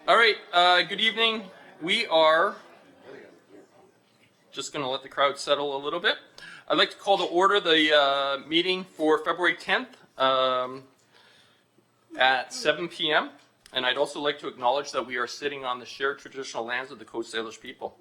All right, good evening. We are just going to let the crowd settle a little bit. I'd like to call to order the meeting for February 10th at 7 p.m. And I'd also like to acknowledge that we are sitting on the shared traditional lands of the Coast Salish people.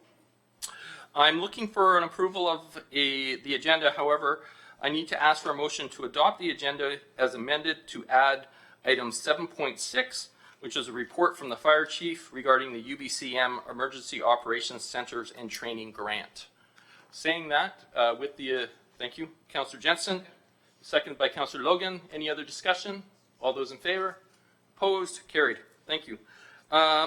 I'm looking for an approval of the agenda. However, I need to ask for a motion to adopt the agenda as amended to add item 7.6, which is a report from the fire chief regarding the UBCM Emergency Operations Centers and Training Grant. Saying that, thank you, Councillor Jensen, seconded by Councillor Logan. Any other discussion? All those in favor? Opposed? Carried. Thank you.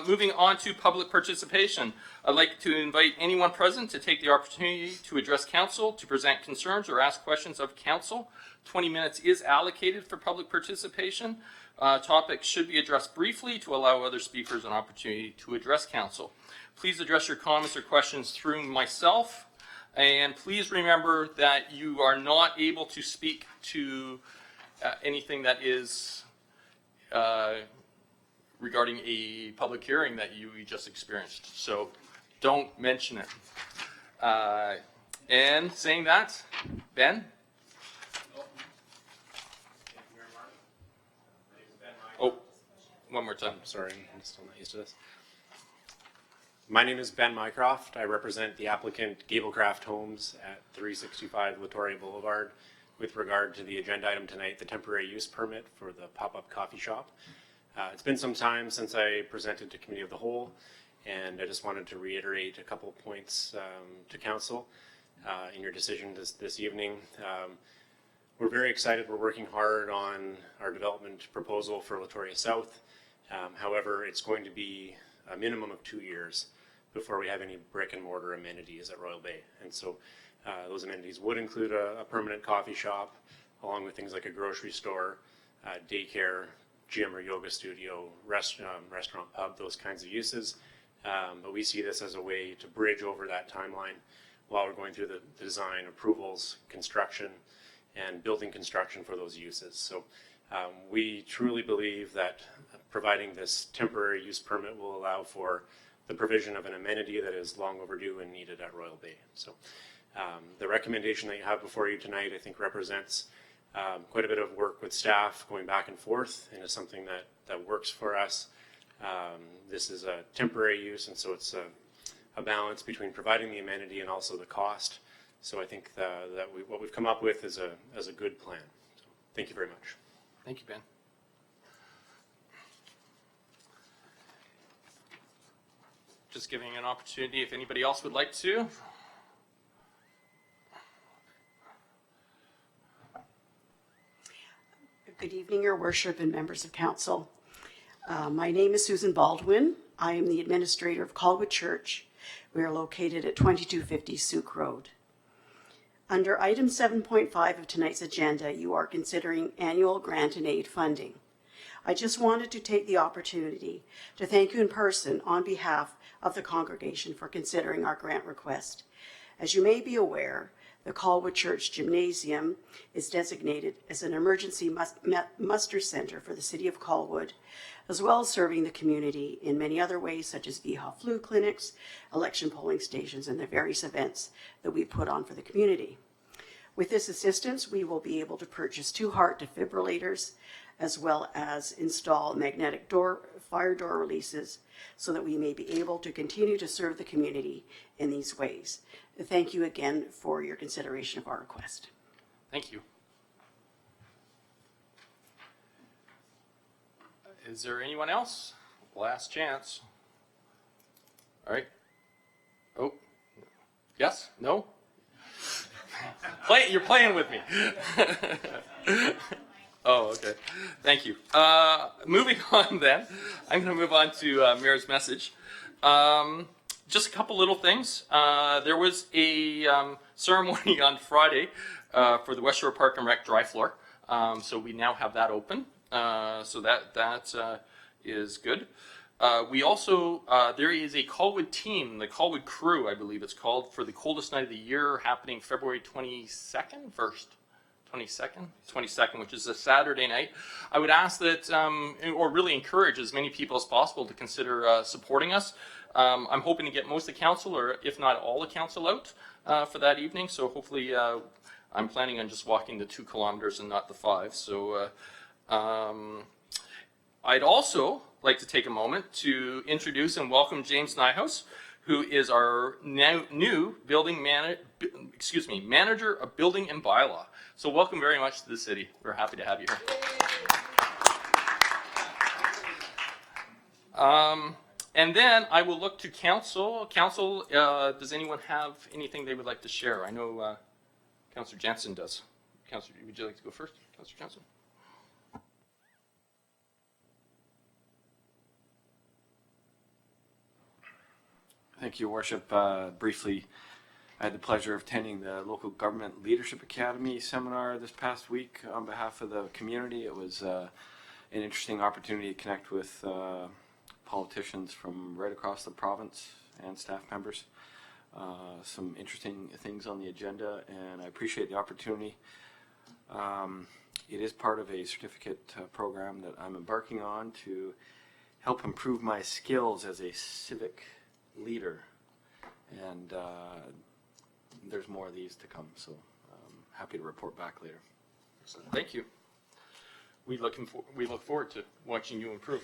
Moving on to public participation. I'd like to invite anyone present to take the opportunity to address council, to present concerns or ask questions of council. 20 minutes is allocated for public participation. Topics should be addressed briefly to allow other speakers an opportunity to address council. Please address your comments or questions through myself, and please remember that you are not able to speak to anything that is regarding a public hearing that you just experienced. So don't mention it. And saying that, Ben? Oh, one more time. Sorry, I'm still not used to this. My name is Ben Mycroft. I represent the applicant Gablecraft Homes at 365 Latoria Boulevard with regard to the agenda item tonight, the temporary use permit for the pop-up coffee shop. It's been some time since I presented to Committee of the Whole, and I just wanted to reiterate a couple of points to Council in your decision this evening. We're very excited. We're working hard on our development proposal for Latoria South. However, it's going to be a minimum of 2 years before we have any brick and mortar amenities at Royal Bay. And so those amenities would include a permanent coffee shop, along with things like a grocery store, daycare, gym or yoga studio, restaurant, pub, those kinds of uses. But we see this as a way to bridge over that timeline while we're going through the design, approvals, construction, and building construction for those uses. So we truly believe that providing this temporary use permit will allow for the provision of an amenity that is long overdue and needed at Royal Bay. So the recommendation that you have before you tonight, I think, represents quite a bit of work with staff going back and forth, and is something that works for us. This is a temporary use, and so it's a balance between providing the amenity and also the cost. So I think that what we've come up with is a good plan. So thank you very much. Thank you, Ben. Just giving an opportunity if anybody else would like to. Good evening, Your Worship and members of Council. My name is Susan Baldwin. I am the administrator of Colwood Church. We are located at 2250 Souk Road. Under item 7.5 of tonight's agenda, you are considering annual grant and aid funding. I just wanted to take the opportunity to thank you in person on behalf of the congregation for considering our grant request. As you may be aware, the Colwood Church Gymnasium is designated as an emergency muster center for the city of Colwood, as well as serving the community in many other ways, such as VHA flu clinics, election polling stations, and the various events that we put on for the community. With this assistance, we will be able to purchase 2 heart defibrillators, as well as install magnetic fire door releases, so that we may be able to continue to serve the community in these ways. Thank you again for your consideration of our request. Thank you. Is there anyone else? Last chance. All right. Oh, yes? No? You're playing with me. Oh, okay. Thank you. Moving on then, I'm going to move on to Mayor's message. Just a couple little things. There was a ceremony on Friday for the West Shore Park and Rec dry floor. So we now have that open. So that is good. We also, there is a Colwood team, the Colwood crew, I believe it's called, for the coldest night of the year, happening February 22nd, 1st, 22nd, which is a Saturday night. I would ask that, or really encourage as many people as possible to consider supporting us. I'm hoping to get most of the council, or if not all the council, out for that evening. So hopefully, I'm planning on just walking the 2 kilometers and not the 5. So I'd also like to take a moment to introduce and welcome James Nyhouse, who is our new manager of building and bylaw. So welcome very much to the city. We're happy to have you here. And then I will look to council. Council, does anyone have anything they would like to share? I know Councillor Jensen does. Councillor, would you like to go first, Councillor Jensen? Thank you, Your Worship. Briefly, I had the pleasure of attending the Local Government Leadership Academy seminar this past week on behalf of the community. It was an interesting opportunity to connect with politicians from right across the province and staff members. Some interesting things on the agenda, and I appreciate the opportunity. It is part of a certificate program that I'm embarking on to help improve my skills as a civic leader, and there's more of these to come, so I'm happy to report back later. Excellent. Thank you. We look forward to watching you improve.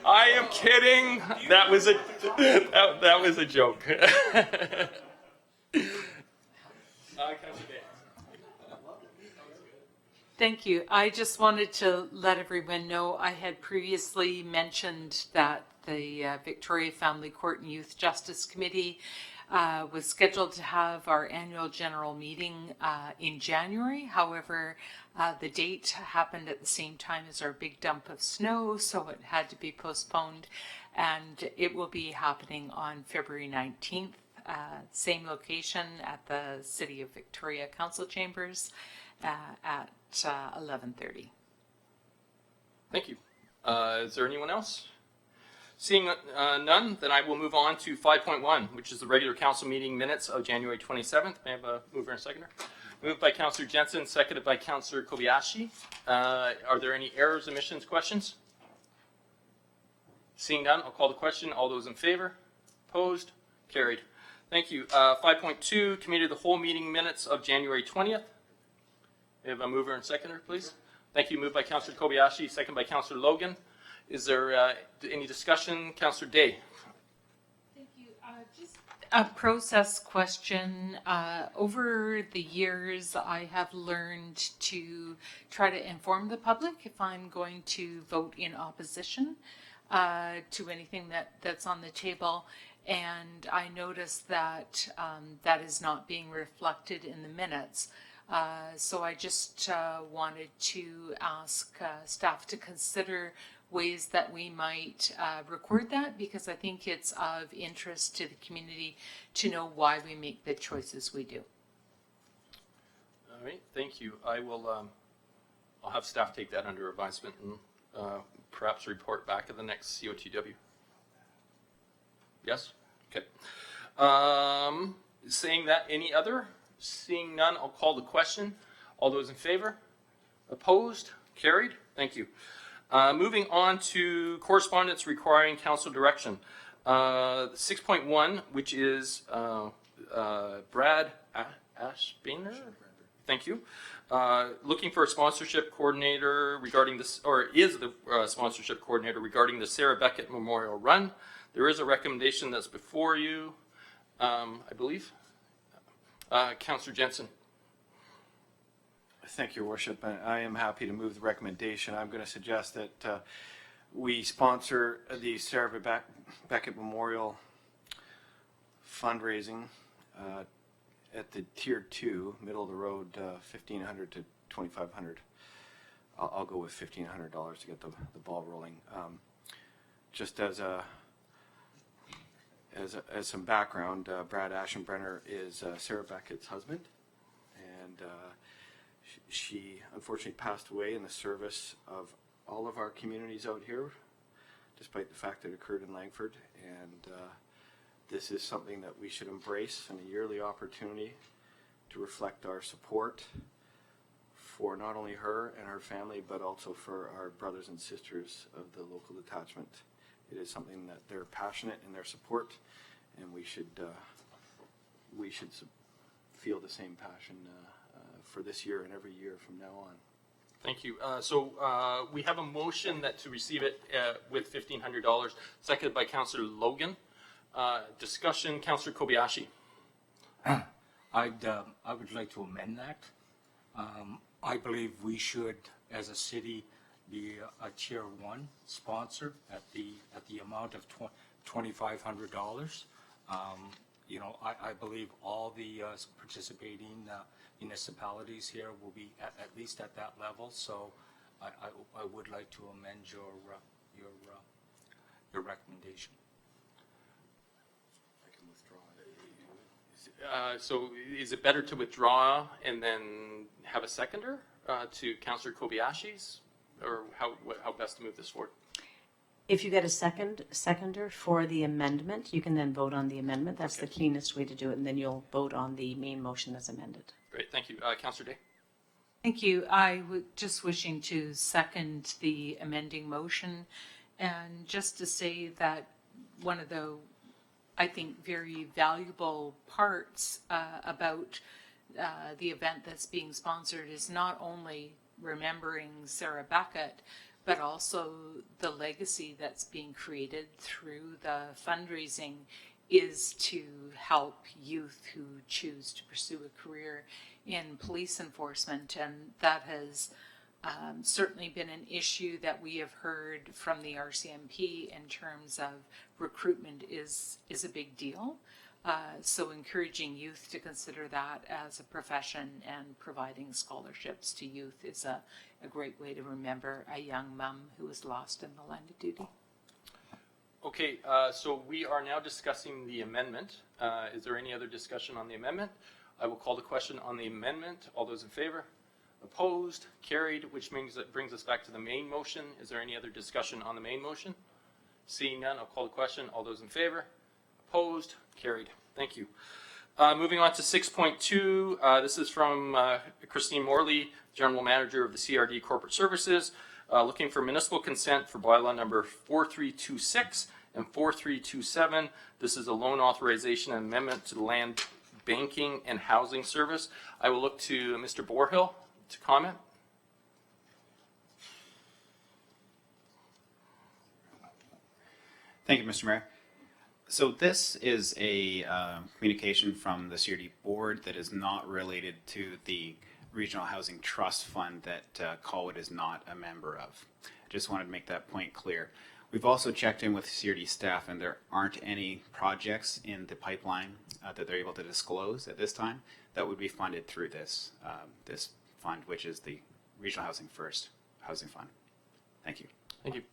I am kidding. That was a joke. Thank you. I just wanted to let everyone know I had previously mentioned that the Victoria Family Court and Youth Justice Committee was scheduled to have our annual general meeting in January. However, the date happened at the same time as our big dump of snow, so it had to be postponed, and it will be happening on February 19th, same location at the City of Victoria Council Chambers at 11:30. Thank you. Is there anyone else? Seeing none, then I will move on to 5.1, which is the regular council meeting minutes of January 27th. May I have a mover and seconder? Moved by Councillor Jensen, seconded by Councillor Kobayashi. Are there any errors, omissions, questions? Seeing none, I'll call the question. All those in favor? Opposed? Carried. Thank you. 5.2, Committee of the Whole meeting minutes of January 20th. May I have a mover and seconder, please? Thank you. Moved by Councillor Kobayashi, seconded by Councillor Logan. Is there any discussion? Councillor Day. Thank you. Just a process question. Over the years, I have learned to try to inform the public if I'm going to vote in opposition to anything that's on the table. And I noticed that that is not being reflected in the minutes. So I just wanted to ask staff to consider ways that we might record that, because I think it's of interest to the community to know why we make the choices we do. All right, thank you. I will. I'll have staff take that under advisement and perhaps report back at the next COTW. Yes. Okay. Saying that, any other? Seeing none, I'll call the question. All those in favor? Opposed? Carried? Thank you. Moving on to correspondence requiring council direction. 6.1, which is Brad Ashbainer. Thank you. Looking for a sponsorship coordinator regarding this, or is the sponsorship coordinator regarding the Sarah Beckett Memorial Run. There is a recommendation that's before you, I believe. Councillor Jensen. Thank you, Your Worship. I am happy to move the recommendation. I'm going to suggest that we sponsor the Sarah Beckett Memorial fundraising at the Tier 2, middle of the road, $1,500 to $2,500. I'll go with $1,500 to get the ball rolling. Just as some background, Brad Aschenbrenner is Sarah Beckett's husband, and she unfortunately passed away in the service of all of our communities out here, despite the fact that it occurred in Langford. And this is something that we should embrace and a yearly opportunity to reflect our support for not only her and her family, but also for our brothers and sisters of the local detachment. It is something that they're passionate in their support, and we should feel the same passion for this year and every year from now on. Thank you. So we have a motion that to receive it with $1,500, seconded by Councillor Logan. Discussion, Councillor Kobayashi. I would like to amend that. I believe we should, as a city, be a tier 1 sponsor at the amount of $2,500. You know, I believe all the participating municipalities here will be at least at that level. So I would like to amend your recommendation. I can withdraw. So is it better to withdraw and then have a seconder to Councillor Kobayashi's, or how best to move this forward? If you get a seconder for the amendment, you can then vote on the amendment. That's the cleanest way to do it, and then you'll vote on the main motion as amended. Great, thank you. Councillor Day. Thank you. I was just wishing to second the amending motion, and just to say that one of the, I think, very valuable parts about the event that's being sponsored is not only remembering Sarah Beckett, but also the legacy that's being created through the fundraising is to help youth who choose to pursue a career in police enforcement. And that has certainly been an issue that we have heard from the RCMP in terms of recruitment is a big deal. So encouraging youth to consider that as a profession and providing scholarships to youth is a great way to remember a young mum who was lost in the line of duty. Okay, so we are now discussing the amendment. Is there any other discussion on the amendment? I will call the question on the amendment. All those in favor? Opposed? Carried, which means that brings us back to the main motion. Is there any other discussion on the main motion? Seeing none, I'll call the question. All those in favor? Opposed? Carried. Thank you. Moving on to 6.2. This is from Christine Morley, General Manager of the CRD Corporate Services, looking for municipal consent for bylaw number 4326 and 4327. This is a loan authorization and amendment to the Land Banking and Housing Service. I will look to Mr. Borhill to comment. Thank you, Mr. Mayor. So this is a communication from the CRD board that is not related to the Regional Housing Trust Fund that Colwood is not a member of. I just wanted to make that point clear. We've also checked in with CRD staff, and there aren't any projects in the pipeline that they're able to disclose at this time that would be funded through this this fund, which is the Regional Housing First Housing Fund. Thank you. Thank you.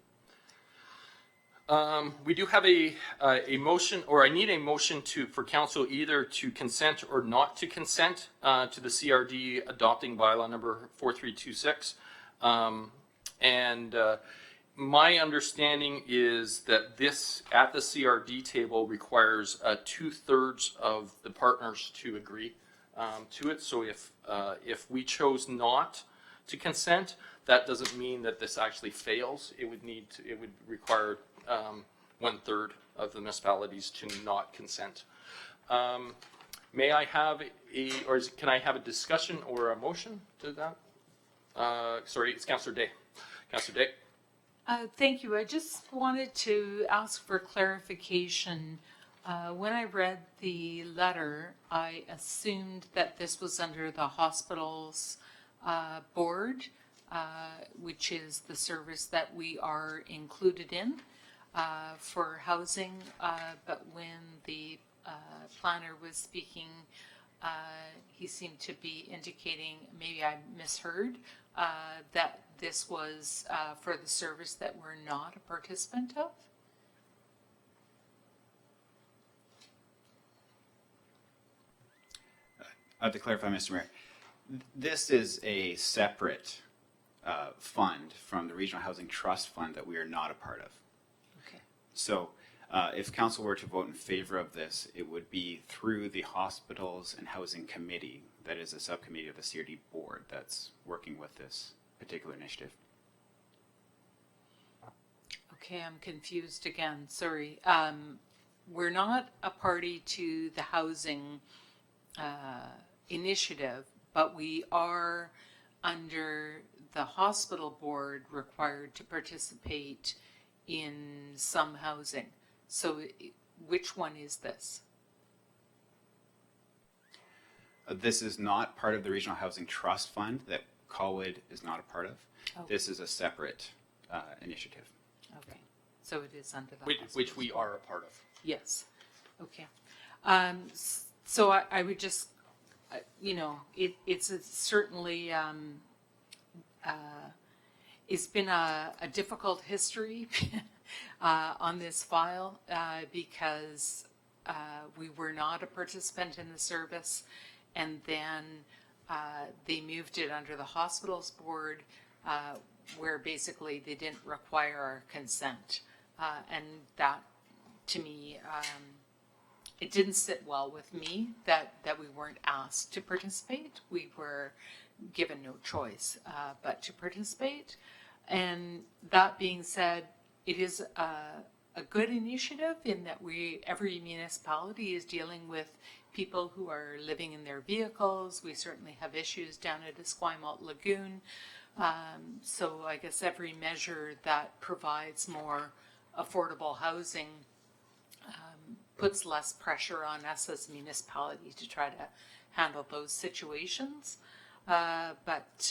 We do have a motion, or I need a motion for council either to consent or not to consent to the CRD adopting bylaw number 4326. My understanding is that this at the CRD table requires 2/3 of the partners to agree to it. So if we chose not to consent, that doesn't mean that this actually fails. It would require 1/3 of the municipalities to not consent. May I have can I have a discussion or a motion to that? Sorry, it's Councillor Day. Councillor Day. Thank you. I just wanted to ask for clarification. When I read the letter, I assumed that this was under the hospital's board, which is the service that we are included in for housing. But when the planner was speaking, he seemed to be indicating, maybe I misheard, that this was for the service that we're not a participant of. To clarify, Mr. Mayor, this is a separate fund from the Regional Housing Trust Fund that we are not a part of. Okay. So If council were to vote in favor of this, it would be through the Hospitals and Housing Committee, that is a subcommittee of the CRD board that's working with this particular initiative. Okay, I'm confused again, sorry. We're not a party to the housing initiative, but we are under the hospital board required to participate in some housing. So which one is this? This is not part of the Regional Housing Trust Fund that Colwood is not a part of. Oh. This is a separate initiative. Okay, so it is under the Which hospital. we are a part of. Yes, okay. So I would just, you know, it's certainly, it's been a difficult history on this file because we were not a participant in the service, and then they moved it under the hospitals board where basically they didn't require our consent. And that, to me, it didn't sit well with me that we weren't asked to participate. We were given no choice but to participate. And that being said, it is a good initiative in that every municipality is dealing with people who are living in their vehicles. We certainly have issues down at Esquimalt Lagoon. So I guess every measure that provides more affordable housing puts less pressure on us as a municipality to try to handle those situations. But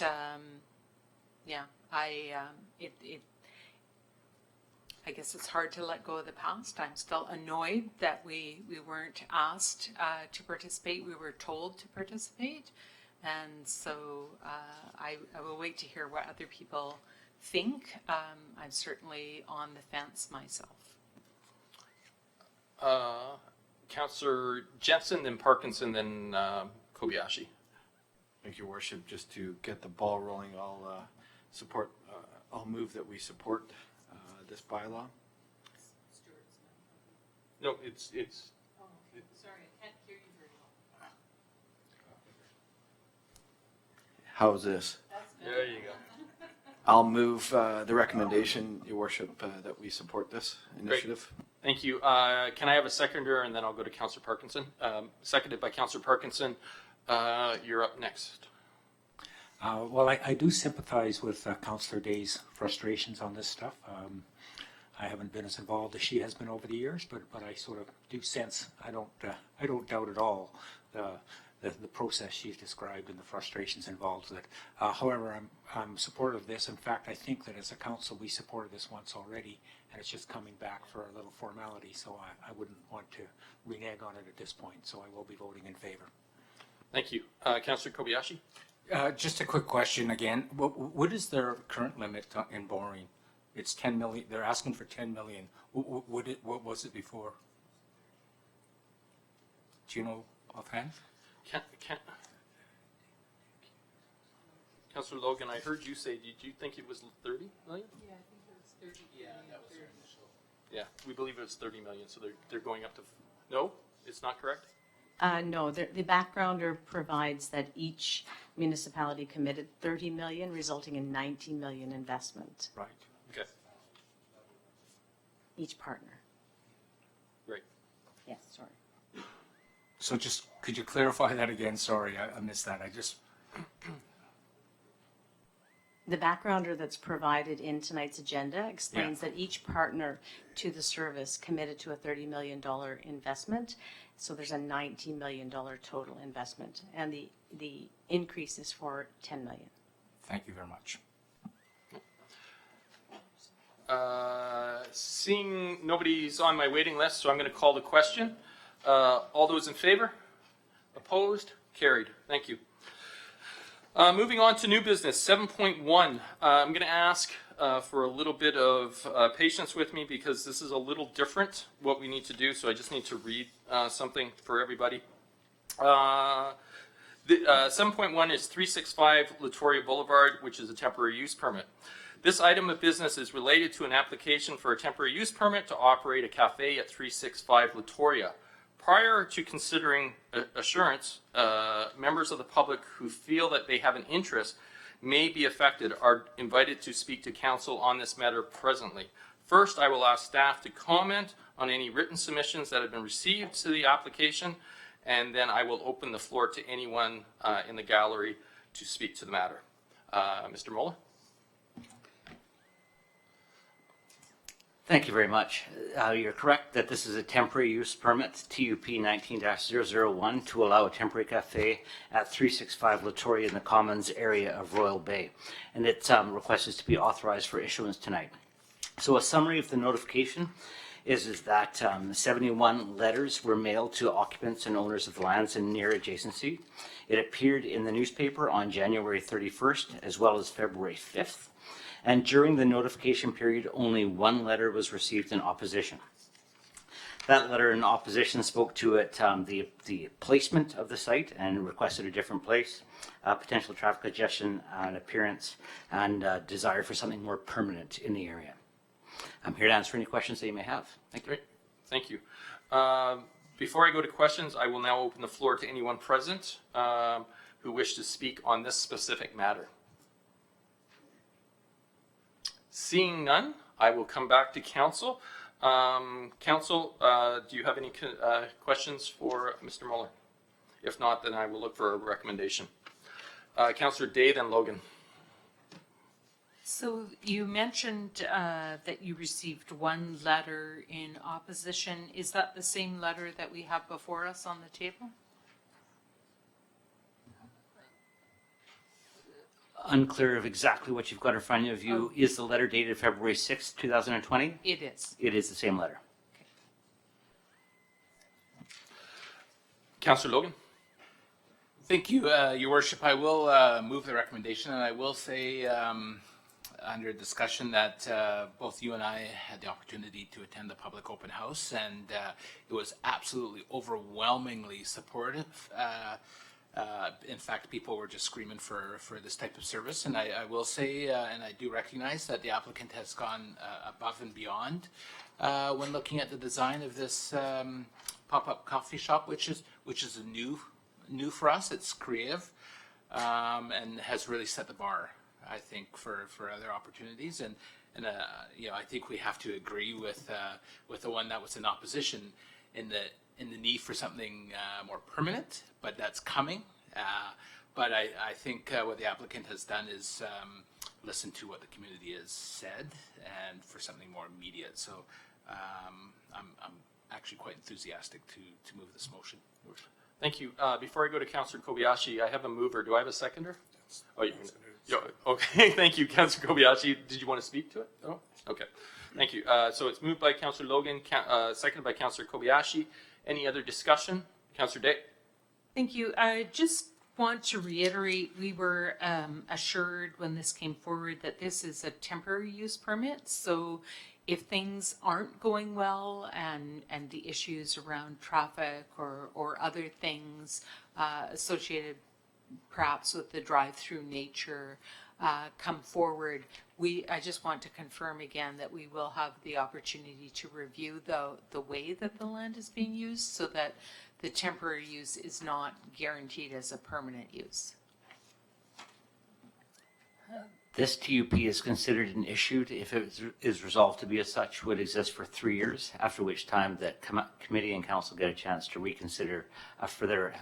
yeah, I guess it's hard to let go of the past. I'm still annoyed that we weren't asked to participate. We were told to participate. And so I will wait to hear what other people think. I'm certainly on the fence myself. Councillor Jensen, then Parkinson, then Kobayashi. Thank you, Worship. Just to get the ball rolling, I'll move that we support this bylaw. No, it's. Oh, sorry, I can't hear you very well. How's this? There you go. I'll move the recommendation, Your Worship, that we support this initiative. Thank you. Can I have a seconder, and then I'll go to Councillor Parkinson. Seconded by Councillor Parkinson. You're up next. Well, I do sympathize with Councillor Day's frustrations on this stuff. I haven't been as involved as she has been over the years, but I sort of do sense. I don't doubt at all the process she's described and the frustrations involved with it. However, I'm supportive of this. In fact, I think that as a council we supported this once already, and it's just coming back for a little formality. So I wouldn't want to renege on it at this point. So I will be voting in favor. Thank you. Councillor Kobayashi? Just a quick question again. What is their current limit in borrowing? It's 10 million. They're asking for 10 million. What was it before? Do you know offhand? Councillor Logan, I heard you say, did you think it was 30 million? Yeah, I think it was 30. Yeah, that was their initial. Yeah, we believe it was 30 million, so they're going up to, no, it's not correct? No, the backgrounder provides that each municipality committed 30 million, resulting in 19 million investment, Right. Okay, each partner. great. Yes, sorry. So just, could you clarify that again? Sorry, I missed that. The backgrounder that's provided in tonight's agenda explains that each partner to the service committed to a $30 million investment. So there's a $19 million total investment, and the increase is for 10 million. Thank you very much. Seeing nobody's on my waiting list, so I'm going to call the question. All those in favor? Opposed? Carried. Thank you. Moving on to new business, 7.1. I'm going to ask for a little bit of patience with me because this is a little different what we need to do, so I just need to read something for everybody. 7.1 is 365 Latoria Boulevard, which is a temporary use permit. This item of business is related to an application for a temporary use permit to operate a cafe at 365 Latoria. Prior to considering assurance, members of the public who feel that they have an interest may be affected are invited to speak to council on this matter presently. First, I will ask staff to comment on any written submissions that have been received to the application, and then I will open the floor to anyone in the gallery to speak to the matter. Mr. Moeller? Thank you very much. You're correct that this is a temporary use permit, TUP 19-001, to allow a temporary cafe at 365 Latoria in the Commons area of Royal Bay. And its request is to be authorized for issuance tonight. So a summary of the notification is that 71 letters were mailed to occupants and owners of lands in near adjacency. It appeared in the newspaper on January 31st as well as February 5th. And during the notification period, only one letter was received in opposition. That letter in opposition spoke to it, the placement of the site and requested a different place, potential traffic congestion and appearance, and desire for something more permanent in the area. I'm here to answer any questions that you may have. Thank you. Great. Thank you. Before I go to questions, I will now open the floor to anyone present who wish to speak on this specific matter. Seeing none, I will come back to council. Council, do you have any questions for Mr. Mueller? If not, then I will look for a recommendation. Councillor Day, then Logan. So you mentioned that you received one letter in opposition. Is that the same letter that we have before us on the table? Unclear of exactly what you've got in front of you. Is the letter dated February 6th, 2020? It is. It is the same letter. Councillor Logan. Thank you, Your Worship. I will move the recommendation, and I will say under discussion that both you and I had the opportunity to attend the public open house, and it was absolutely overwhelmingly supportive. In fact, people were just screaming for this type of service, and I will say, and I do recognize that the applicant has gone above and beyond when looking at the design of this pop-up coffee shop, which is new for us. It's creative and has really set the bar, I think, for other opportunities. And you know, I think we have to agree with the one that was in opposition in the need for something more permanent, but that's coming. But I think what the applicant has done is listen to what the community has said and for something more immediate. So I'm actually quite enthusiastic to move this motion. Thank you. Before I go to Councillor Kobayashi, I have a mover. Do I have a seconder? Oh, you can. Okay, thank you, Councillor Kobayashi. Did you want to speak to it? No? Okay, thank you. So it's moved by Councillor Logan, seconded by Councillor Kobayashi. Any other discussion? Councillor Day? Thank you. I just want to reiterate, we were assured when this came forward that this is a temporary use permit. So if things aren't going well and the issues around traffic or other things associated perhaps with the drive-through nature come forward, I just want to confirm again that we will have the opportunity to review the way that the land is being used so that the temporary use is not guaranteed as a permanent use. This TUP is considered and issued if it is resolved to be as such, would exist for 3 years, after which time the committee and council get a chance to reconsider a further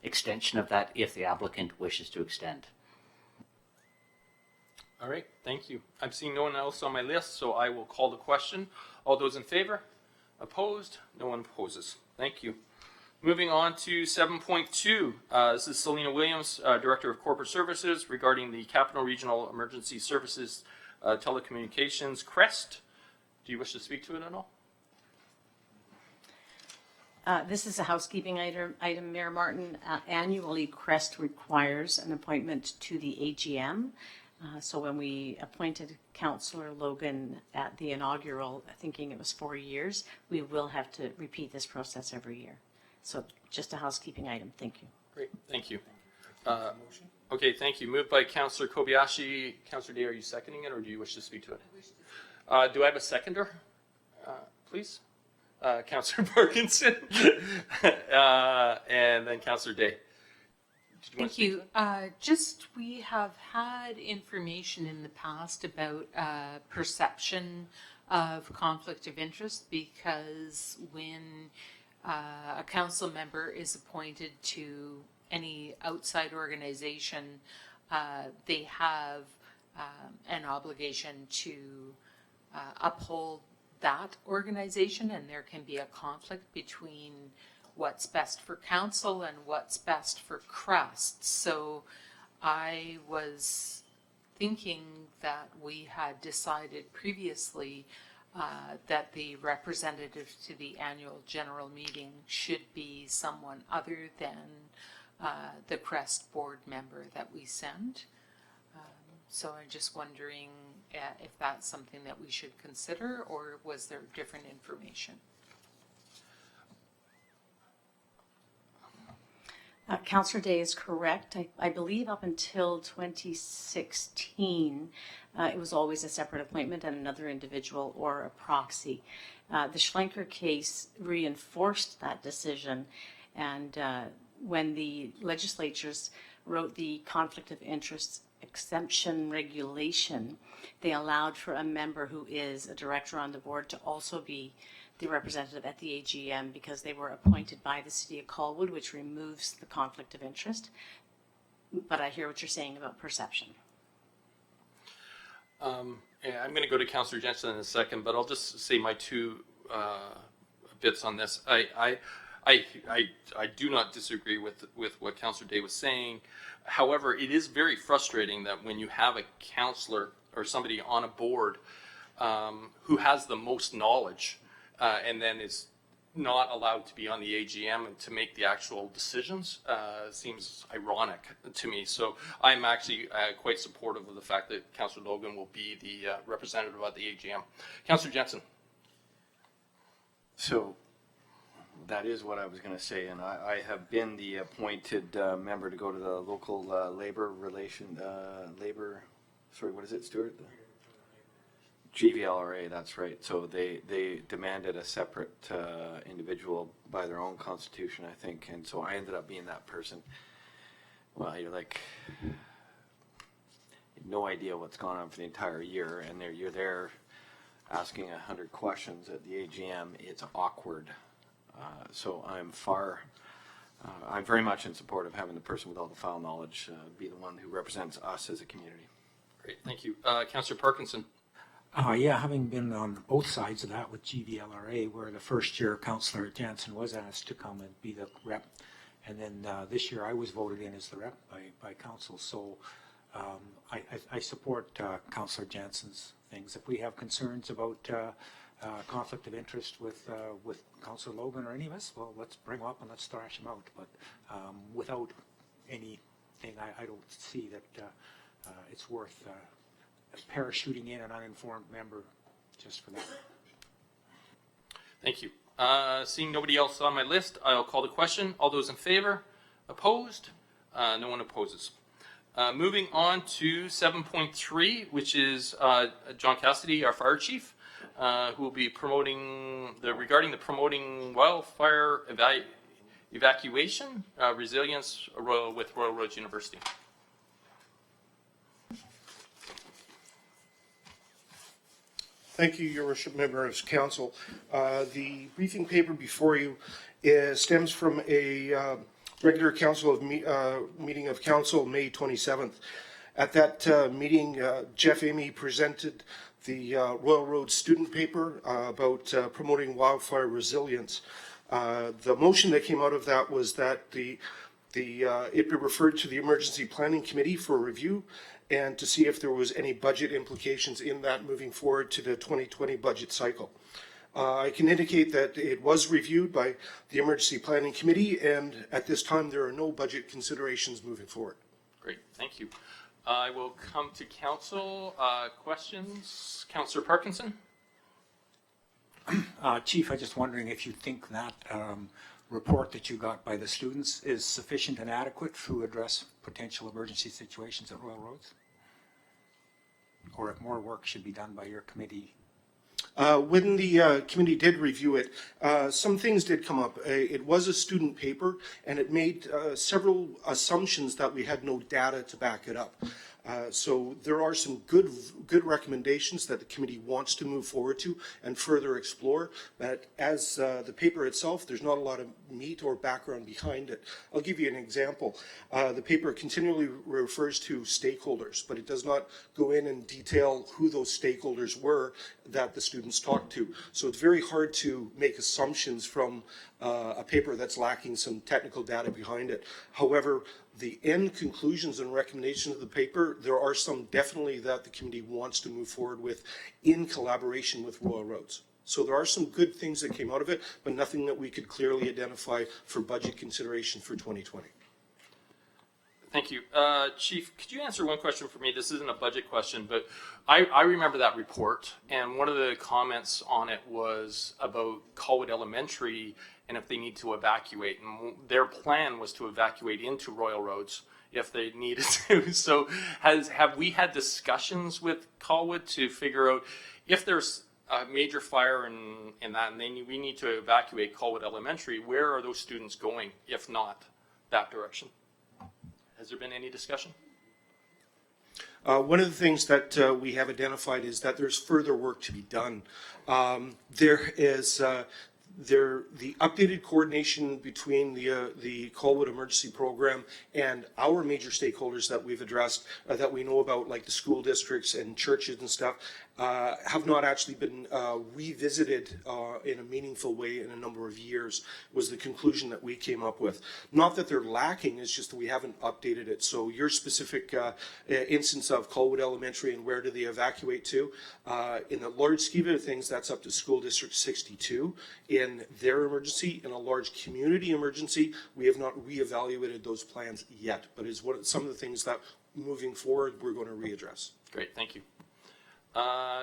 extension of that if the applicant wishes to extend. All right, thank you. I'm seeing no one else on my list, so I will call the question. All those in favor? Opposed? No one opposes. Thank you. Moving on to 7.2. This is Selena Williams, Director of Corporate Services, regarding the Capital Regional Emergency Services Telecommunications, CREST. Do you wish to speak to it at all? This is a housekeeping item, Mayor Martin. Annually, CREST requires an appointment to the AGM. So when we appointed Councillor Logan at the inaugural, thinking it was 4 years, we will have to repeat this process every year. So just a housekeeping item. Thank you. Great, thank you. Okay, thank you. Moved by Councillor Kobayashi. Councillor Day, are you seconding it, or do you wish to speak to it? Do I have a seconder, please? Councillor Parkinson, and then Councillor Day. Thank you. We have had information in the past about perception of conflict of interest, because when a council member is appointed to any outside organization, they have an obligation to uphold that organization, and there can be a conflict between what's best for council and what's best for CREST. So I was thinking that we had decided previously that the representative to the annual general meeting should be someone other than the CREST board member that we send. So I'm just wondering if that's something that we should consider, or was there different information? Councillor Day is correct. I believe up until 2016, it was always a separate appointment and another individual or a proxy. The Schlenker case reinforced that decision, and when the legislatures wrote the conflict of interest exemption regulation, they allowed for a member who is a director on the board to also be the representative at the AGM, because they were appointed by the city of Colwood, which removes the conflict of interest. But I hear what you're saying about perception. Yeah, I'm going to go to Councillor Jensen in a second, but I'll just say my two bits on this. I do not disagree with what Councillor Day was saying. However, it is very frustrating that when you have a councillor or somebody on a board who has the most knowledge and then is not allowed to be on the AGM and to make the actual decisions, seems ironic to me. So I'm actually quite supportive of the fact that Councillor Logan will be the representative at the AGM. Councillor Jensen. So that is what I was going to say, and I have been the appointed member to go to the local labor, sorry, what is it, Stuart? GVLRA, that's right. So they demanded a separate individual by their own constitution, I think, and so I ended up being that person. Well, you're like, no idea what's gone on for the entire year, and you're there asking 100 questions at the AGM. It's awkward. So I'm very much in support of having the person with all the file knowledge be the one who represents us as a community. Great, thank you. Councillor Parkinson. Yeah, having been on both sides of that with GVLRA, where the first year Councillor Jansen was asked to come and be the rep, and then this year I was voted in as the rep by council. So I support Councillor Jansen's things. If we have concerns about conflict of interest with Councillor Logan or any of us, well, let's bring them up and let's thrash them out. But without anything, I don't see that it's worth parachuting in an uninformed member just for that. Thank you. Seeing nobody else on my list, I'll call the question. All those in favor? Opposed? No one opposes. Moving on to 7.3, which is John Cassidy, our fire chief, who will be promoting regarding the promoting wildfire evacuation resilience with Royal Roads University. Thank you, Your Worship, members of council. The briefing paper before you stems from a regular meeting of council May 27th. At that meeting, Jeff Amy presented the Royal Roads student paper about promoting wildfire resilience. The motion that came out of that was that it be referred to the Emergency Planning Committee for review and to see if there was any budget implications in that moving forward to the 2020 budget cycle. I can indicate that it was reviewed by the Emergency Planning Committee, and at this time there are no budget considerations moving forward. Great, thank you. I will come to council. Questions? Councillor Parkinson? Chief, I'm just wondering if you think that report that you got by the students is sufficient and adequate to address potential emergency situations at Royal Roads? Or if more work should be done by your committee? When the committee did review it, some things did come up. It was a student paper, and it made several assumptions that we had no data to back it up. So there are some good recommendations that the committee wants to move forward to and further explore. But as the paper itself, there's not a lot of meat or background behind it. I'll give you an example. The paper continually refers to stakeholders, but it does not go in and detail who those stakeholders were that the students talked to. So it's very hard to make assumptions from a paper that's lacking some technical data behind it. However, the end conclusions and recommendations of the paper, there are some definitely that the committee wants to move forward with in collaboration with Royal Roads. So there are some good things that came out of it, but nothing that we could clearly identify for budget consideration for 2020. Thank you. Chief, could you answer one question for me? This isn't a budget question, but I remember that report, and one of the comments on it was about Colwood Elementary and if they need to evacuate. And their plan was to evacuate into Royal Roads if they needed to. So have we had discussions with Colwood to figure out if there's a major fire in that and we need to evacuate Colwood Elementary, where are those students going, if not that direction? Has there been any discussion? One of the things that we have identified is that there's further work to be done. There is the updated coordination between the Colwood Emergency Program and our major stakeholders that we've addressed, that we know about, like the school districts and churches and stuff, have not actually been revisited in a meaningful way in a number of years, was the conclusion that we came up with. Not that they're lacking, it's just that we haven't updated it. So your specific instance of Colwood Elementary and where do they evacuate to, in the large scheme of things, that's up to School District 62 in their emergency. In a large community emergency, we have not reevaluated those plans yet, but it's some of the things that moving forward we're going to readdress. Great, thank you.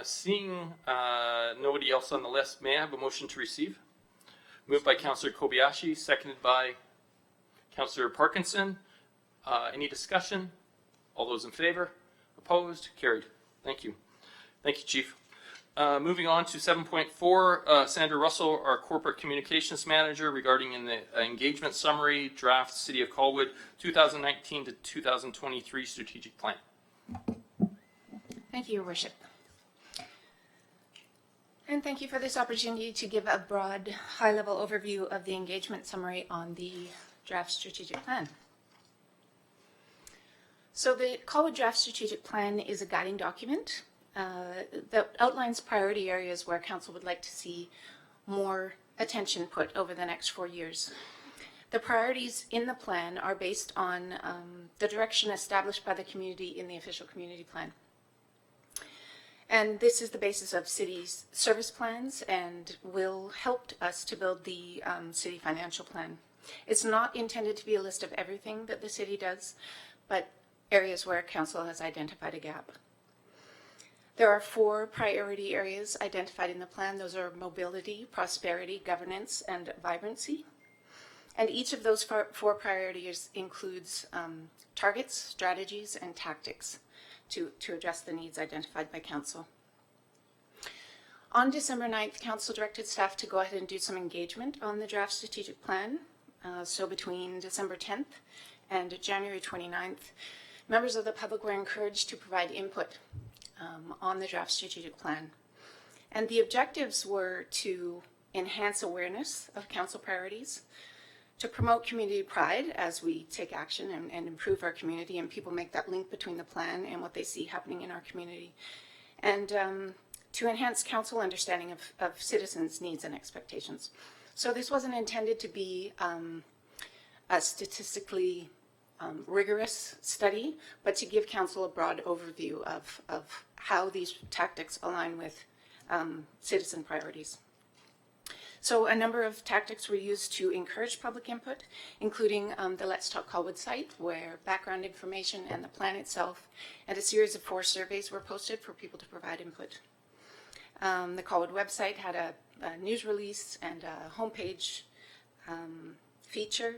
Seeing nobody else on the list, may I have a motion to receive? Moved by Councillor Kobayashi, seconded by Councillor Parkinson. Any discussion? All those in favor? Opposed? Carried. Thank you. Thank you, Chief. Moving on to 7.4, Sandra Russell, our Corporate Communications Manager, regarding in the engagement summary draft City of Colwood 2019 to 2023 strategic plan. Thank you, Your Worship. And thank you for this opportunity to give a broad, high-level overview of the engagement summary on the draft strategic plan. So the Colwood Draft Strategic Plan is a guiding document that outlines priority areas where Council would like to see more attention put over the next 4 years. The priorities in the plan are based on the direction established by the community in the official community plan. And this is the basis of city's service plans and will help us to build the city financial plan. It's not intended to be a list of everything that the city does, but areas where Council has identified a gap. There are 4 priority areas identified in the plan. Those are mobility, prosperity, governance, and vibrancy. And each of those 4 priorities includes targets, strategies, and tactics to address the needs identified by Council. On December 9th, Council directed staff to go ahead and do some engagement on the draft strategic plan. So between December 10th and January 29th, members of the public were encouraged to provide input on the draft strategic plan. And the objectives were to enhance awareness of Council priorities, to promote community pride as we take action and improve our community and people make that link between the plan and what they see happening in our community, and to enhance Council understanding of citizens' needs and expectations. So this wasn't intended to be a statistically rigorous study, but to give Council a broad overview of how these tactics align with citizen priorities. So a number of tactics were used to encourage public input, including the Let's Talk Colwood site, where background information and the plan itself and a series of 4 surveys were posted for people to provide input. The Colwood website had a news release and a homepage feature.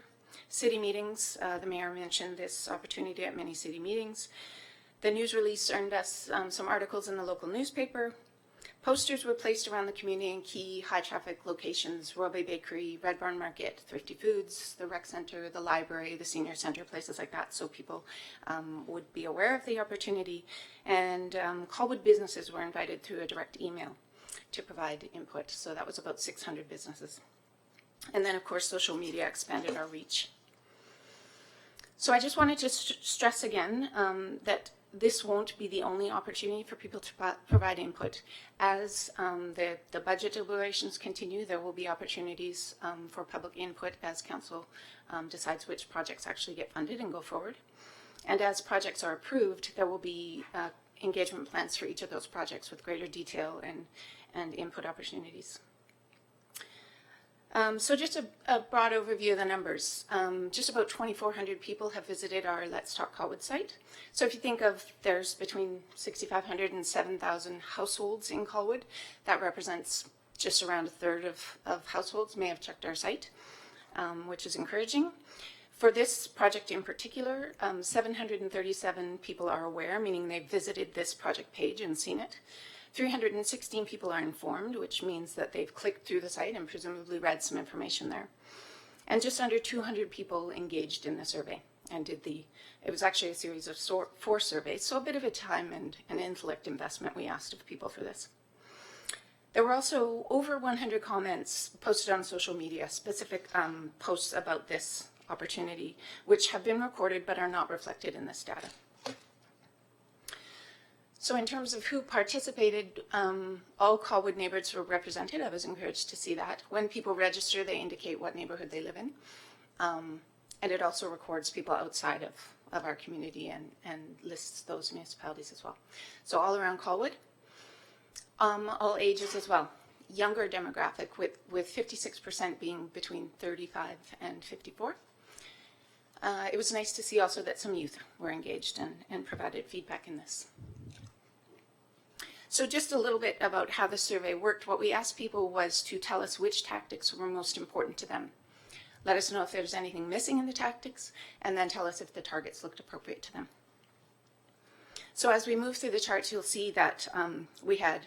City meetings, the mayor mentioned this opportunity at many city meetings. The news release earned us some articles in the local newspaper. Posters were placed around the community in key high-traffic locations: Royal Bay Bakery, Red Barn Market, Thrifty Foods, the rec center, the library, the senior center, places like that, so people would be aware of the opportunity. And Colwood businesses were invited through a direct email to provide input, so that was about 600 businesses. And then, of course, social media expanded our reach. So I just wanted to stress again that this won't be the only opportunity for people to provide input. As the budget deliberations continue, there will be opportunities for public input as council decides which projects actually get funded and go forward. And as projects are approved, there will be engagement plans for each of those projects with greater detail and input opportunities. So just a broad overview of the numbers. Just about 2,400 people have visited our Let's Talk Colwood site. So if you think of there's between 6,500 and 7,000 households in Colwood, that represents just around a third of households may have checked our site, which is encouraging. For this project in particular, 737 people are aware, meaning they've visited this project page and seen it. 316 people are informed, which means that they've clicked through the site and presumably read some information there. And just under 200 people engaged in the survey and it was actually a series of 4 surveys, so a bit of a time and an intellect investment we asked of people for this. There were also over 100 comments posted on social media, specific posts about this opportunity, which have been recorded but are not reflected in this data. So in terms of who participated, all Colwood neighborhoods were represented. I was encouraged to see that. When people register, they indicate what neighborhood they live in. And it also records people outside of our community and lists those municipalities as well. So all around Colwood, all ages as well. Younger demographic with 56% being between 35 and 54. It was nice to see also that some youth were engaged and provided feedback in this. So just a little bit about how the survey worked. What we asked people was to tell us which tactics were most important to them. Let us know if there's anything missing in the tactics, and then tell us if the targets looked appropriate to them. So as we move through the charts, you'll see that we had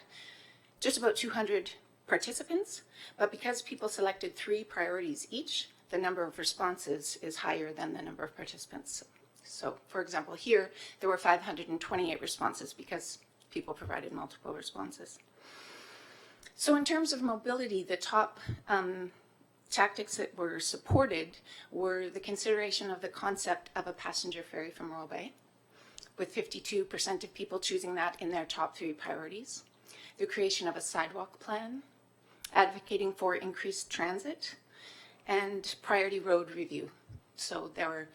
just about 200 participants, but because people selected 3 priorities each, the number of responses is higher than the number of participants. So for example, here, there were 528 responses because people provided multiple responses. So in terms of mobility, the top tactics that were supported were the consideration of the concept of a passenger ferry from Royal Bay, with 52% of people choosing that in their top 3 priorities. The creation of a sidewalk plan, advocating for increased transit, and priority road review. So there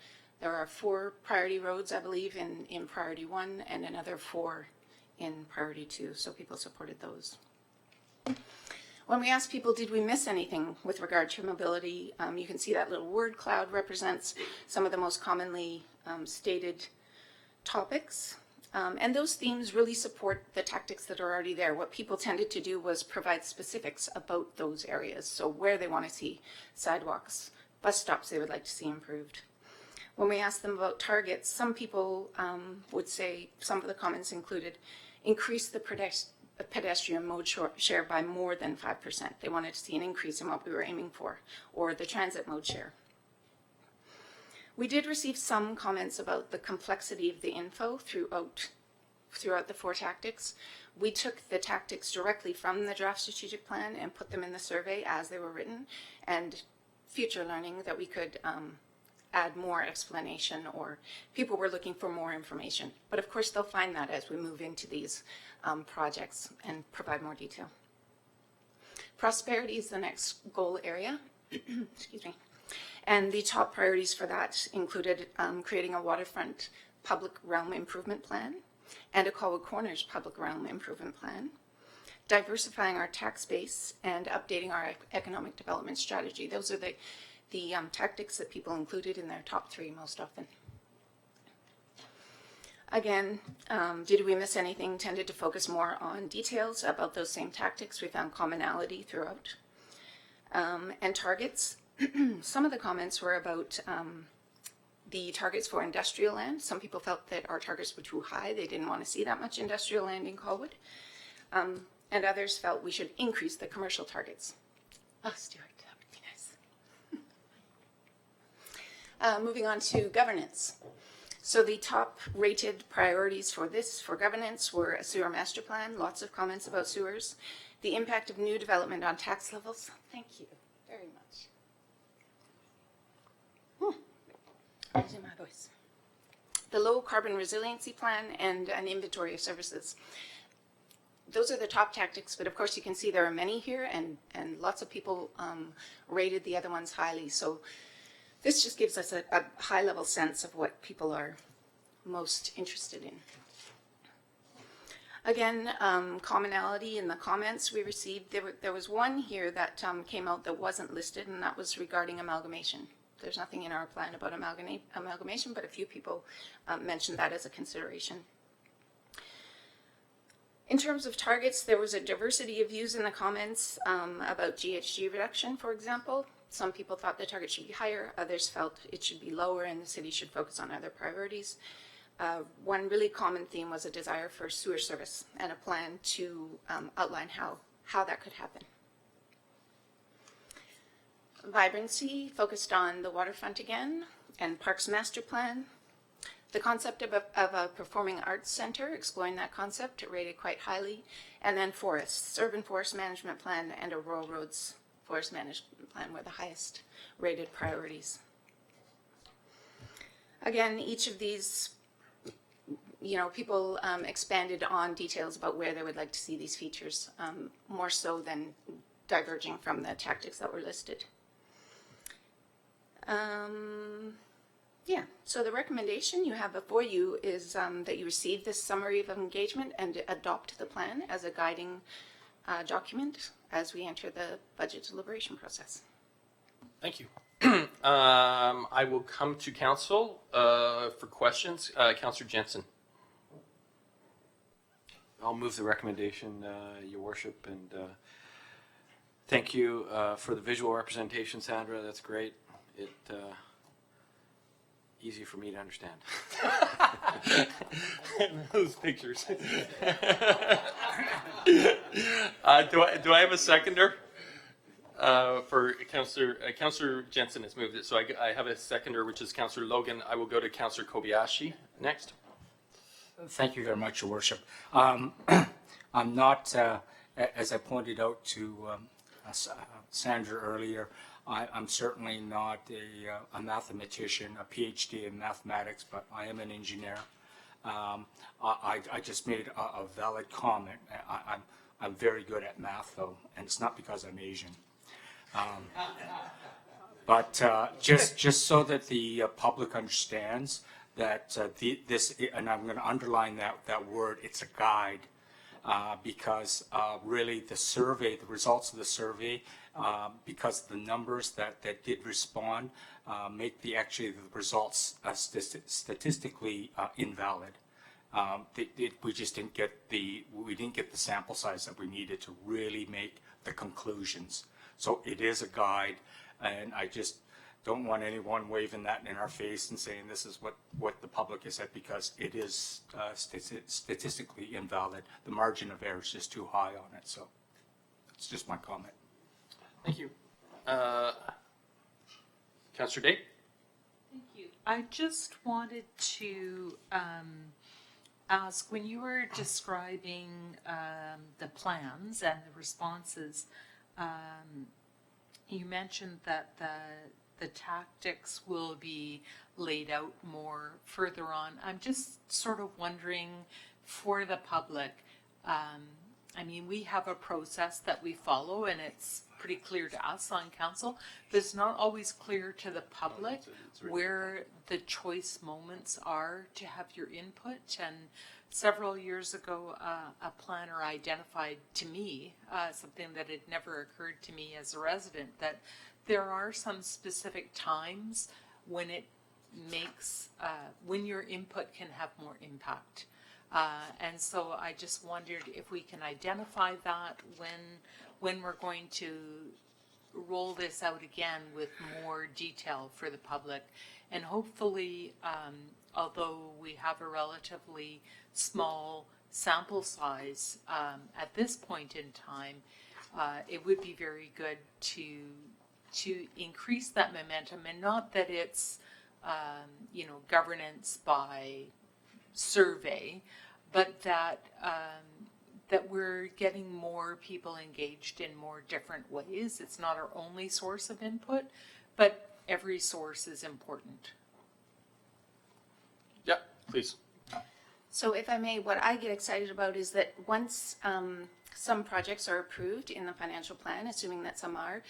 are 4 priority roads, I believe, in priority 1 and another 4 in priority 2, so people supported those. When we asked people, did we miss anything with regard to mobility, you can see that little word cloud represents some of the most commonly stated topics. And those themes really support the tactics that are already there. What people tended to do was provide specifics about those areas, so where they want to see sidewalks, bus stops they would like to see improved. When we asked them about targets, some people would say, some of the comments included, increase the pedestrian mode share by more than 5%. They wanted to see an increase in what we were aiming for, or the transit mode share. We did receive some comments about the complexity of the info throughout the 4 tactics. We took the tactics directly from the draft strategic plan and put them in the survey as they were written, and future learning that we could add more explanation, or people were looking for more information. But of course they'll find that as we move into these projects and provide more detail. Prosperity is the next goal area. Excuse me. And the top priorities for that included creating a waterfront public realm improvement plan and a Colwood Corners public realm improvement plan, diversifying our tax base, and updating our economic development strategy. Those are the tactics that people included in their top 3 most often. Again, did we miss anything? Tended to focus more on details about those same tactics. We found commonality throughout. And targets, some of the comments were about the targets for industrial land. Some people felt that our targets were too high. They didn't want to see that much industrial land in Colwood. And others felt we should increase the commercial targets. Oh, Stuart, that would be nice. Moving on to governance. So the top rated priorities for governance were a sewer master plan, lots of comments about sewers, the impact of new development on tax levels. Thank you very much. Losing my voice. The low carbon resiliency plan and an inventory of services. Those are the top tactics, but of course you can see there are many here, and lots of people rated the other ones highly. So this just gives us a high-level sense of what people are most interested in. Again, commonality in the comments we received. There was one here that came out that wasn't listed, and that was regarding amalgamation. There's nothing in our plan about amalgamation, but a few people mentioned that as a consideration. In terms of targets, there was a diversity of views in the comments about GHG reduction, for example. Some people thought the target should be higher, others felt it should be lower and the city should focus on other priorities. One really common theme was a desire for sewer service and a plan to outline how that could happen. Vibrancy focused on the waterfront again and Parks Master Plan. The concept of a performing arts center, exploring that concept, rated quite highly. And then forests, urban forest management plan and a rural roads forest management plan were the highest rated priorities. Again, each of these, people expanded on details about where they would like to see these features, more so than diverging from the tactics that were listed. So the recommendation you have before you is that you receive this summary of engagement and adopt the plan as a guiding document as we enter the budget deliberation process. Thank you. I will come to council for questions. Councillor Jensen. I'll move the recommendation, Your Worship, and thank you for the visual representation, Sandra. That's great. It easy for me to understand. Those pictures. Do I have a seconder? For Councillor Jensen has moved it, so I have a seconder, which is Councillor Logan. I will go to Councillor Kobayashi next. Thank you very much, Your Worship. I'm not, as I pointed out to Sandra earlier, I'm certainly not a mathematician, a PhD in mathematics, but I am an engineer. I just made a valid comment. I'm very good at math, though, and it's not because I'm Asian. But just so that the public understands that this, and I'm going to underline that word, it's a guide, because really the survey, the results of the survey, because the numbers that did respond make the results statistically invalid. We just didn't get the sample size that we needed to really make the conclusions. So it is a guide, and I just don't want anyone waving that in our face and saying this is what the public has said, because it is statistically invalid. The margin of error is just too high on it. So it's just my comment. Thank you. Councillor Day? Thank you. I just wanted to ask, when you were describing the plans and the responses, you mentioned that the tactics will be laid out more further on. I'm just sort of wondering, for the public, we have a process that we follow, and it's pretty clear to us on council, but it's not always clear to the public where the choice moments are to have your input. And several years ago, a planner identified to me something that had never occurred to me as a resident, that there are some specific times when it makes, when your input can have more impact. And so I just wondered if we can identify that when we're going to roll this out again with more detail for the public. And hopefully, although we have a relatively small sample size at this point in time, it would be very good to increase that momentum, and not that it's governance by survey, but that that we're getting more people engaged in more different ways. It's not our only source of input, but every source is important. Yeah, please. So if I may, what I get excited about is that once some projects are approved in the financial plan, assuming that some are,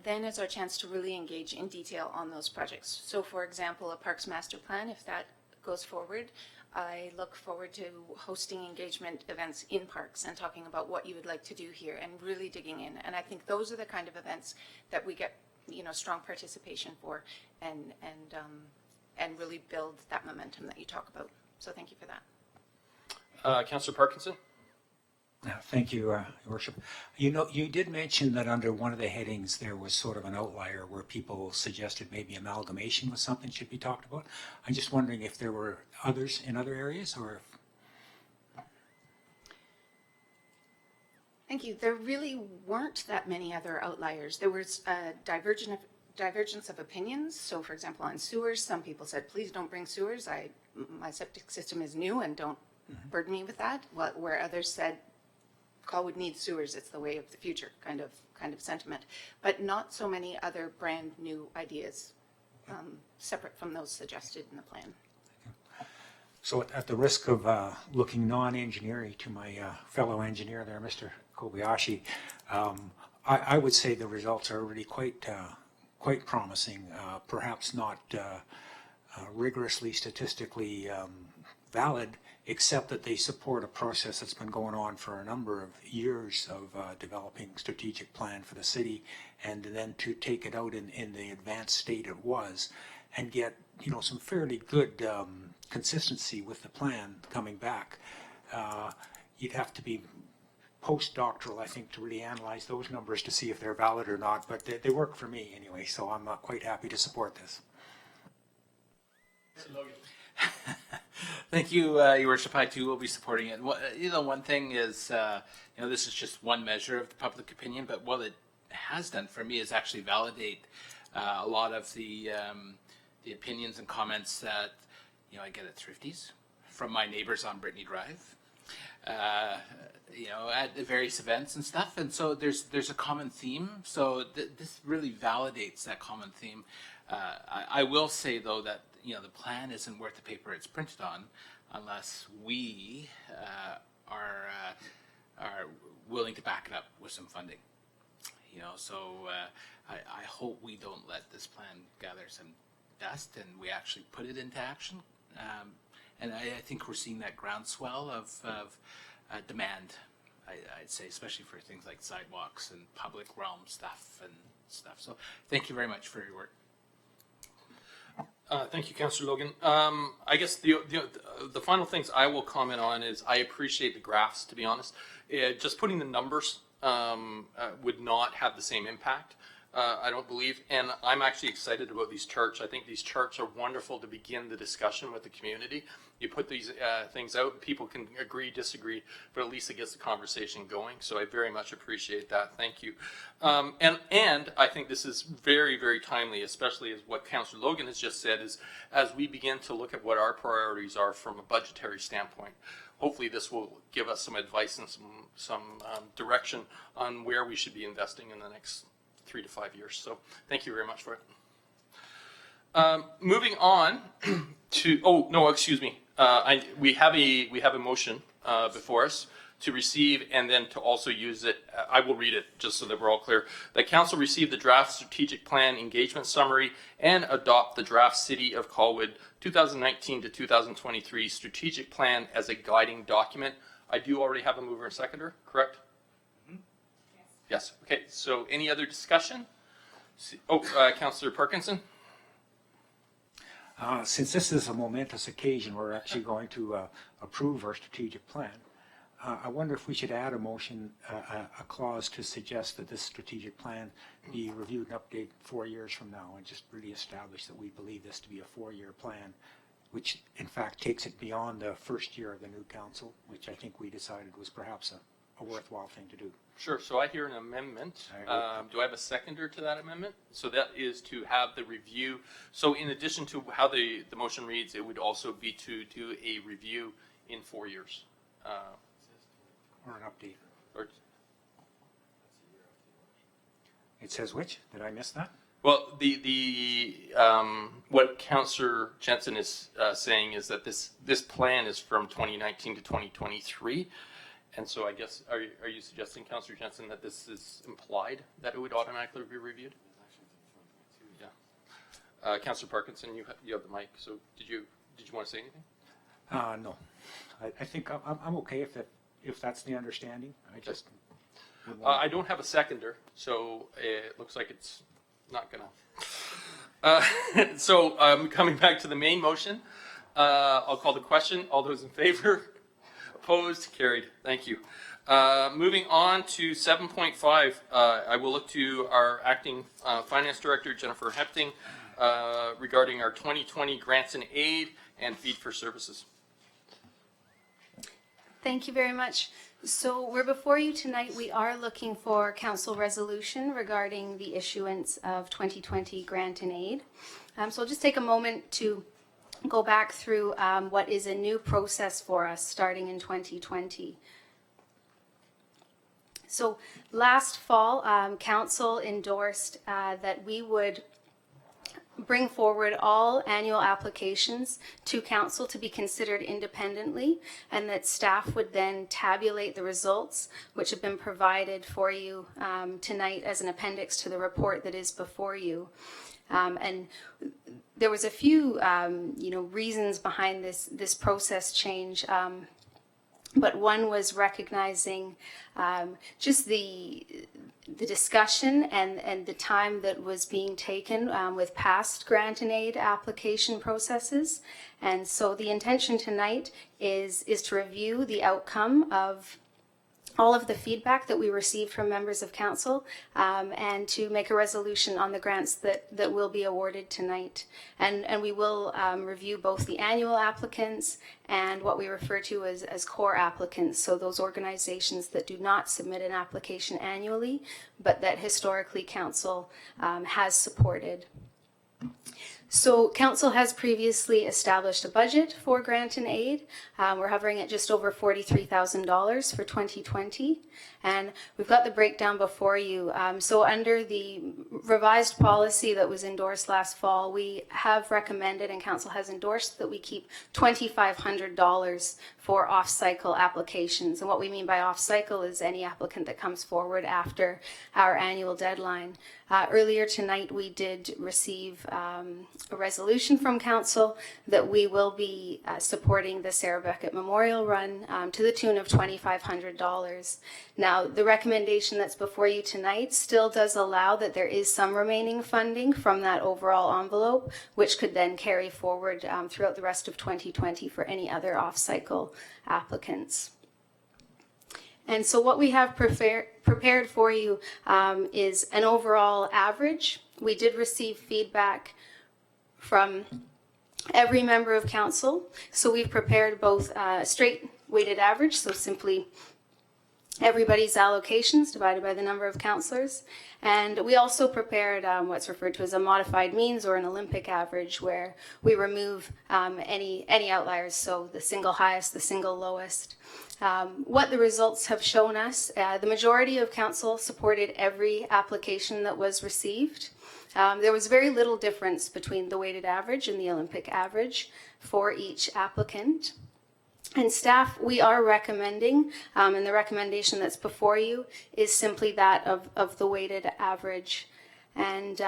then it's our chance to really engage in detail on those projects. So for example, a Parks Master Plan, if that goes forward, I look forward to hosting engagement events in parks and talking about what you would like to do here and really digging in. And I think those are the kind of events that we get, strong participation for and really build that momentum that you talk about. So thank you for that. Councillor Parkinson? Thank you, Your Worship. You did mention that under one of the headings there was sort of an outlier where people suggested maybe amalgamation was something should be talked about. I'm just wondering if there were others in other areas, or if... Thank you. There really weren't that many other outliers. There was a divergence of opinions. So for example, on sewers, some people said, please don't bring sewers. My septic system is new and don't burden me with that. Where others said, Colwood needs sewers, it's the way of the future kind of sentiment, but not so many other brand new ideas separate from those suggested in the plan. So at the risk of looking non-engineering to my fellow engineer there, Mr. Kobayashi, I would say the results are really quite promising, perhaps not rigorously statistically valid, except that they support a process that's been going on for a number of years of developing strategic plan for the city, and then to take it out in the advanced state it was and get some fairly good consistency with the plan coming back. You'd have to be postdoctoral, I think, to really analyze those numbers to see if they're valid or not, but they work for me anyway, so I'm quite happy to support this. Thank you, Your Worship. I too will be supporting it. One thing is, this is just one measure of the public opinion, but what it has done for me is actually validate a lot of the opinions and comments that I get at Thrifties from my neighbors on Brittany Drive, at the various events and stuff. And so there's a common theme. So this really validates that common theme. I will say though that the plan isn't worth the paper it's printed on unless we are willing to back it up with some funding. So I hope we don't let this plan gather some dust and we actually put it into action. And I think we're seeing that groundswell of demand, I'd say, especially for things like sidewalks and public realm stuff and stuff. So thank you very much for your work. Thank you, Councillor Logan. I guess the final things I will comment on is I appreciate the graphs, to be honest. Just putting the numbers would not have the same impact, I don't believe. And I'm actually excited about these charts. I think these charts are wonderful to begin the discussion with the community. You put these things out, people can agree, disagree, but at least it gets the conversation going. So I very much appreciate that. Thank you. And I think this is very, very timely, especially as what Councillor Logan has just said, is as we begin to look at what our priorities are from a budgetary standpoint. Hopefully this will give us some advice and some direction on where we should be investing in the next 3 to 5 years. So thank you very much for it. Moving on to, excuse me. We have a motion before us to receive and then to also use it. I will read it just so that we're all clear. That Council receive the draft strategic plan engagement summary and adopt the draft City of Colwood 2019 to 2023 strategic plan as a guiding document. I do already have a mover and seconder, correct? Mm-hmm. Yes. Okay. So any other discussion? Councillor Parkinson. Since this is a momentous occasion, we're actually going to approve our strategic plan. I wonder if we should add a motion, a clause to suggest that this strategic plan be reviewed and updated 4 years from now, and just really establish that we believe this to be a 4-year plan, which in fact takes it beyond the first year of the new council, which I think we decided was perhaps a worthwhile thing to do. Sure, so I hear an amendment. Do I have a seconder to that amendment? So that is to have the review. So in addition to how the motion reads, it would also be to do a review in 4 years. Or an update. Or, It says which? Did I miss that? well, what Councillor Jensen is saying is that this plan is from 2019 to 2023. And so I guess, are you suggesting, Councillor Jensen, that this is implied that it would automatically be reviewed? Yeah. Councillor Parkinson, you have the mic. So did you want to say anything? No. I think I'm okay if that's the understanding. I just would I don't have a seconder, so it looks like it's not gonna. So coming back to the main motion, I'll call the question. All those in favor? Opposed? Carried. Thank you. Moving on to 7.5, I will look to our acting finance director, Jennifer Hepting, regarding our 2020 grants and aid and feed for services. Thank you very much. So we're before you tonight. We are looking for council resolution regarding the issuance of 2020 grant and aid. So I'll just take a moment to go back through what is a new process for us starting in 2020. So last fall, council endorsed that we would bring forward all annual applications to council to be considered independently, and that staff would then tabulate the results, which have been provided for you tonight as an appendix to the report that is before you. And there was a few, reasons behind this process change. But one was recognizing just the discussion and the time that was being taken with past grant and aid application processes. And so the intention tonight is to review the outcome of all of the feedback that we received from members of council and to make a resolution on the grants that will be awarded tonight. And we will review both the annual applicants and what we refer to as core applicants, so those organizations that do not submit an application annually, but that historically council has supported. So council has previously established a budget for grant and aid. We're hovering at just over $43,000 for 2020. And we've got the breakdown before you. So under the revised policy that was endorsed last fall, we have recommended and council has endorsed that we keep $2,500 for off-cycle applications. And what we mean by off-cycle is any applicant that comes forward after our annual deadline. Earlier tonight, we did receive a resolution from council that we will be supporting the Sarah Beckett Memorial Run to the tune of $2,500. Now, the recommendation that's before you tonight still does allow that there is some remaining funding from that overall envelope, which could then carry forward throughout the rest of 2020 for any other off-cycle applicants. And so what we have prepared for you is an overall average. We did receive feedback from every member of council. So we've prepared both a straight weighted average, so simply everybody's allocations divided by the number of councillors. And we also prepared what's referred to as a modified means or an Olympic average, where we remove any outliers, so the single highest, the single lowest. What the results have shown us, the majority of council supported every application that was received. There was very little difference between the weighted average and the Olympic average for each applicant. And staff, we are recommending, and the recommendation that's before you is simply that of the weighted average. And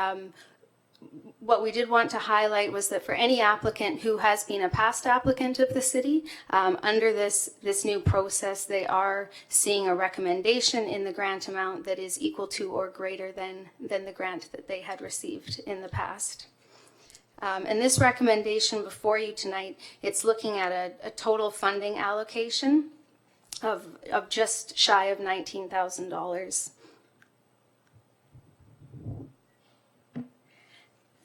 what we did want to highlight was that for any applicant who has been a past applicant of the city, under this new process, they are seeing a recommendation in the grant amount that is equal to or greater than the grant that they had received in the past. And this recommendation before you tonight, it's looking at a total funding allocation of just shy of $19,000.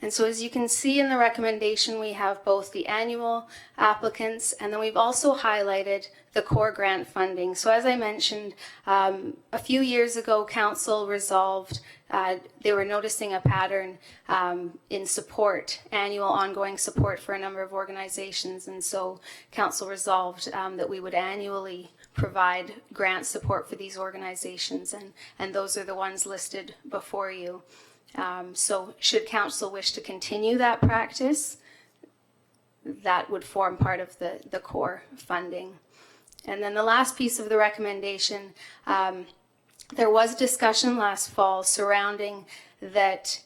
And so as you can see in the recommendation, we have both the annual applicants, and then we've also highlighted the core grant funding. So as I mentioned, a few years ago, Council resolved, they were noticing a pattern in support, annual ongoing support for a number of organizations. And so Council resolved that we would annually provide grant support for these organizations, and those are the ones listed before you. So should council wish to continue that practice, that would form part of the core funding. And then the last piece of the recommendation, there was discussion last fall surrounding that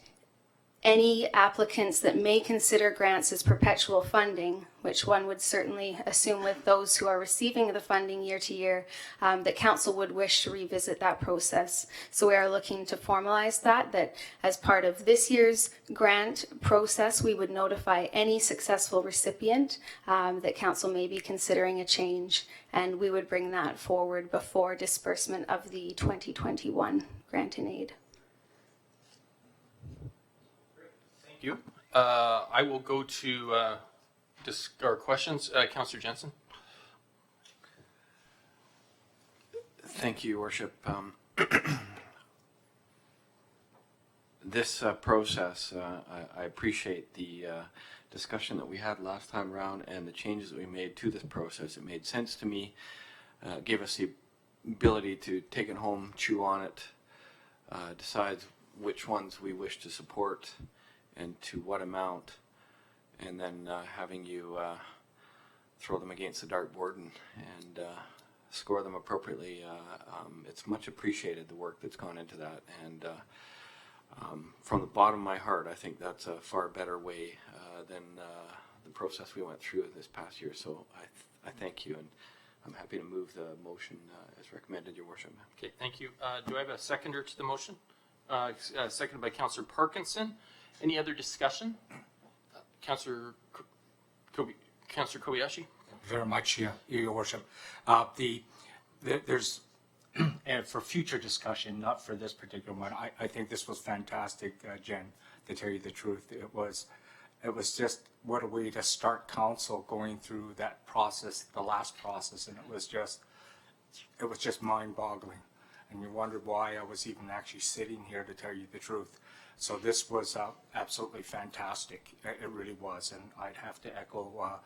any applicants that may consider grants as perpetual funding, which one would certainly assume with those who are receiving the funding year to year, that council would wish to revisit that process. So we are looking to formalize that as part of this year's grant process, we would notify any successful recipient that council may be considering a change, and we would bring that forward before disbursement of the 2021 grant in aid. You. I will go to our questions. Councillor Jensen. Thank you, Your Worship. This process, I appreciate the discussion that we had last time around and the changes that we made to this process. It made sense to me, gave us the ability to take it home, chew on it, decide which ones we wish to support and to what amount, and then having you throw them against the dartboard and score them appropriately. It's much appreciated, the work that's gone into that, and from the bottom of my heart, I think that's a far better way than the process we went through this past year. So I thank you, and I'm happy to move the motion as recommended, Your Worship. Okay, thank you. Do I have a seconder to the motion? Seconded by Councillor Parkinson. Any other discussion? Councillor Kobayashi? Very much, Your Worship. There's, and for future discussion, not for this particular one, I think this was fantastic, Jen, to tell you the truth. It was just, what a way to start council going through that process, the last process, and it was just mind-boggling. And you wondered why I was even actually sitting here, to tell you the truth. So this was absolutely fantastic. It really was, and I'd have to echo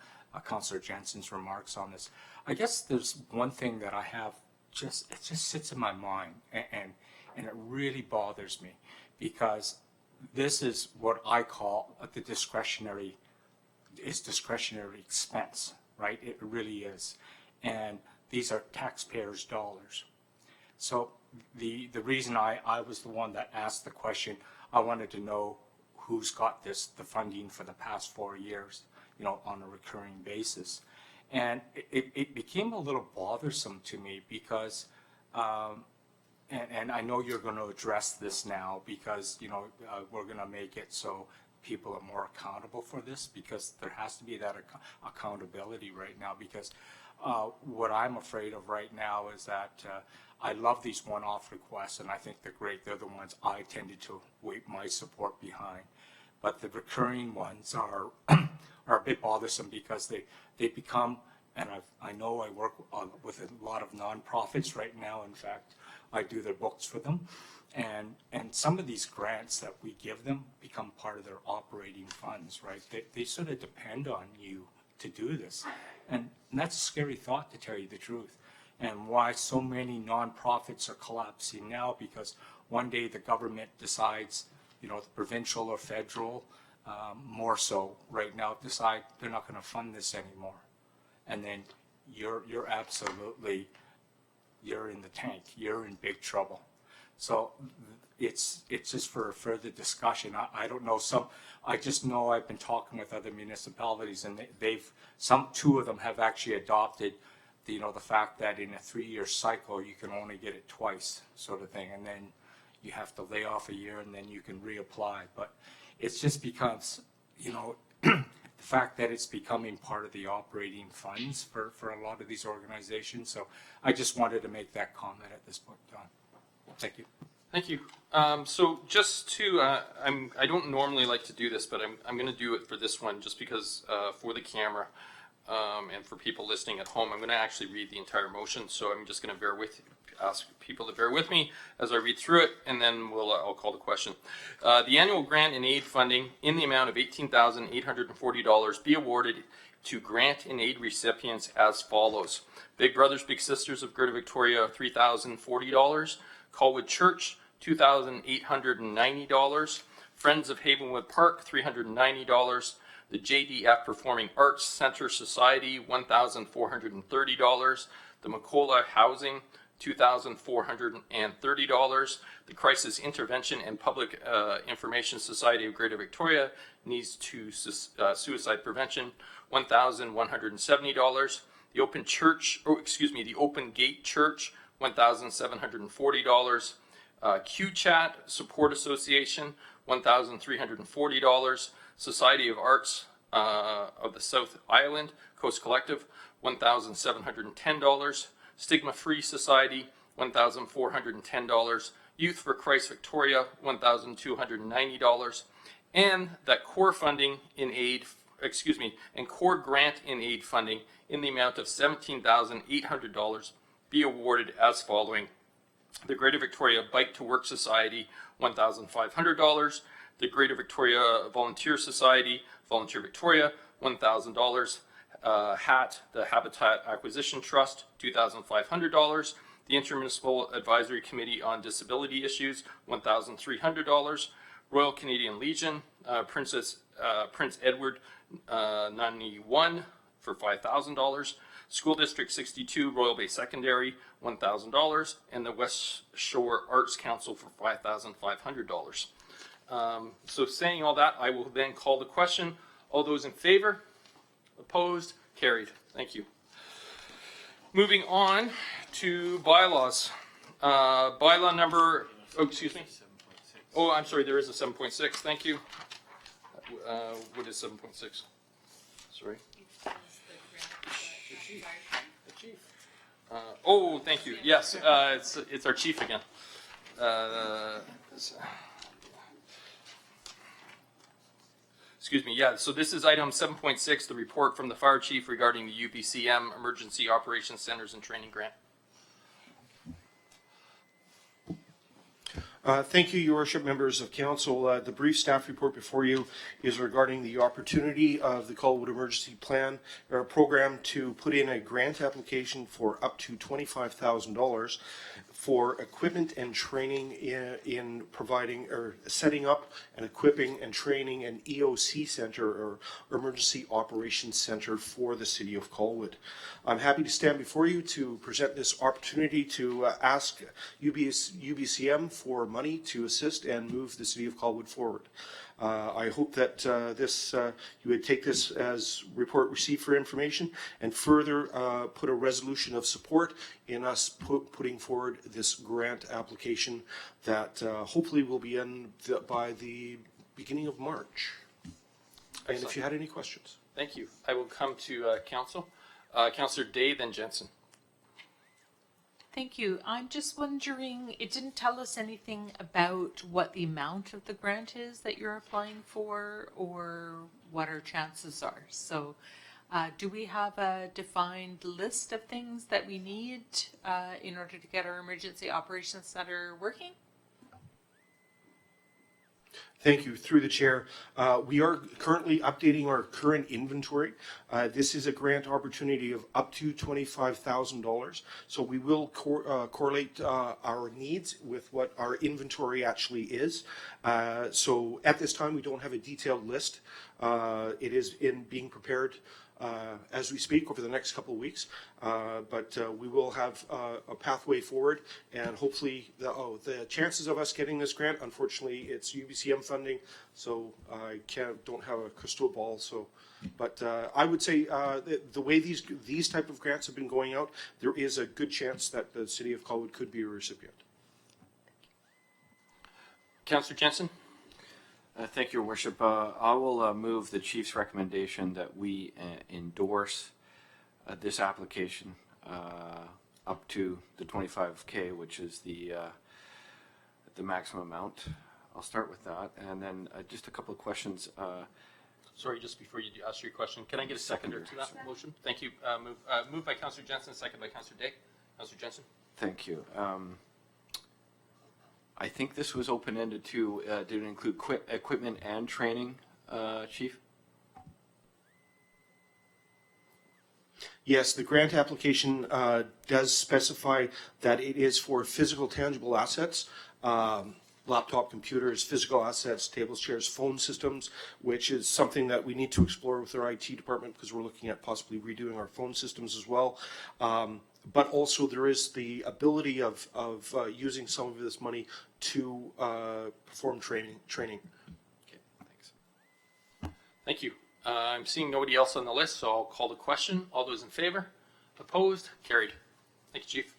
Councillor Jensen's remarks on this. I guess there's one thing that I have it just sits in my mind, and it really bothers me, because this is what I call the discretionary expense, right? It really is, and these are taxpayers' dollars. So the reason I was the one that asked the question, I wanted to know who's got the funding for the past 4 years, on a recurring basis. And it became a little bothersome to me because, and I know you're going to address this now because, we're going to make it so people are more accountable for this, because there has to be that accountability right now, because what I'm afraid of right now is that I love these one-off requests, and I think they're great. They're the ones I tended to weight my support behind. But the recurring ones are a bit bothersome, because they become, and I know I work with a lot of nonprofits right now. In fact, I do their books for them. And some of these grants that we give them become part of their operating funds, right? They sort of depend on you to do this. And that's a scary thought, to tell you the truth. And why so many nonprofits are collapsing now, because one day the government decides, the provincial or federal, more so right now, decide they're not going to fund this anymore. And then you're absolutely, you're in the tank, you're in big trouble. So it's just for further discussion. I don't know, I just know I've been talking with other municipalities, and two of them have actually adopted the fact that in a 3-year cycle you can only get it twice, sort of thing, and then you have to lay off a year and then you can reapply. But it's just because fact that it's becoming part of the operating funds for a lot of these organizations. So I just wanted to make that comment at this point, Don. Thank you. Thank you. So just to, I don't normally like to do this, but I'm going to do it for this one just because for the camera and for people listening at home, I'm going to actually read the entire motion. So I'm just going to ask people to bear with me as I read through it, and then I'll call the question. The annual grant and aid funding in the amount of $18,840 be awarded to grant and aid recipients as follows: Big Brothers Big Sisters of Greater Victoria, $3,040. Colwood Church, $2,890. Friends of Havenwood Park, $390. The JDF Performing Arts Center Society, $1,430. The Macola Housing, $2,430. The Crisis Intervention and Public Information Society of Greater Victoria Needs to Suicide Prevention, $1,170. The Open Gate Church, $1,740. QChat Support Association, $1,340. Society of Arts of the South Island Coast Collective, $1,710. Stigma Free Society, $1,410. Youth for Christ Victoria, $1,290. And that core funding in aid, and core grant in aid funding in the amount of $17,800 be awarded as following: the Greater Victoria Bike to Work Society, $1,500. The Greater Victoria Volunteer Society, Volunteer Victoria, $1,000. The Habitat Acquisition Trust, $2,500. The Intermunicipal Advisory Committee on Disability Issues, $1,300. Royal Canadian Legion, Prince Edward 91 for $5,000. School District 62, Royal Bay Secondary, $1,000, and the West Shore Arts Council for $5,500. So saying all that, I will then call the question. All those in favor? Opposed? Carried. Thank you. Moving on to bylaws. Bylaw number, Oh, I'm sorry, there is a 7.6. Thank you. What is 7.6? Sorry. The chief. Thank you. Yes, it's our chief again. Excuse me. Yeah. So this is item 7.6, the report from the fire chief regarding the UBCM Emergency Operations Centers and Training Grant. Thank you, Your Worship, members of council. The brief staff report before you is regarding the opportunity of the Colwood Emergency Plan or program to put in a grant application for up to $25,000 for equipment and training in providing or setting up and equipping and training an EOC center or Emergency Operations Center for the city of Colwood. I'm happy to stand before you to present this opportunity to ask UBCM for money to assist and move the city of Colwood forward. I hope that you would take this as report received for information and further put a resolution of support in us putting forward this grant application that hopefully will be in by the beginning of March. And if you had any questions. Thank you. I will come to council. Councillor Day, then Jensen. Thank you. I'm just wondering, it didn't tell us anything about what the amount of the grant is that you're applying for or what our chances are. So do we have a defined list of things that we need in order to get our Emergency Operations Center working? Thank you. Through the chair, we are currently updating our current inventory. This is a grant opportunity of up to $25,000. So we will correlate our needs with what our inventory actually is. So at this time, we don't have a detailed list. It is being prepared as we speak over the next couple of weeks, but we will have a pathway forward, and hopefully the chances of us getting this grant, unfortunately it's UBCM funding, so I don't have a crystal ball. So, but I would say the way these type of grants have been going out, there is a good chance that the city of Colwood could be a recipient. Councillor Jensen. Thank you, Your Worship. I will move the chief's recommendation that we endorse this application up to the 25K, which is the maximum amount. I'll start with that, and then just a couple of questions. Sorry, just before you ask your question, can I get a seconder to that motion? Thank you. Moved by Councillor Jensen, second by Councillor Day. Councillor Jensen. Thank you. I think this was open-ended too. Did it include equipment and training, Chief? Yes, the grant application does specify that it is for physical tangible assets, laptop computers, physical assets, tables, chairs, phone systems, which is something that we need to explore with our IT department because we're looking at possibly redoing our phone systems as well. But also there is the ability of using some of this money to perform training. Okay, thanks. Thank you. I'm seeing nobody else on the list, so I'll call the question. All those in favor? Opposed? Carried. Thank you, Chief.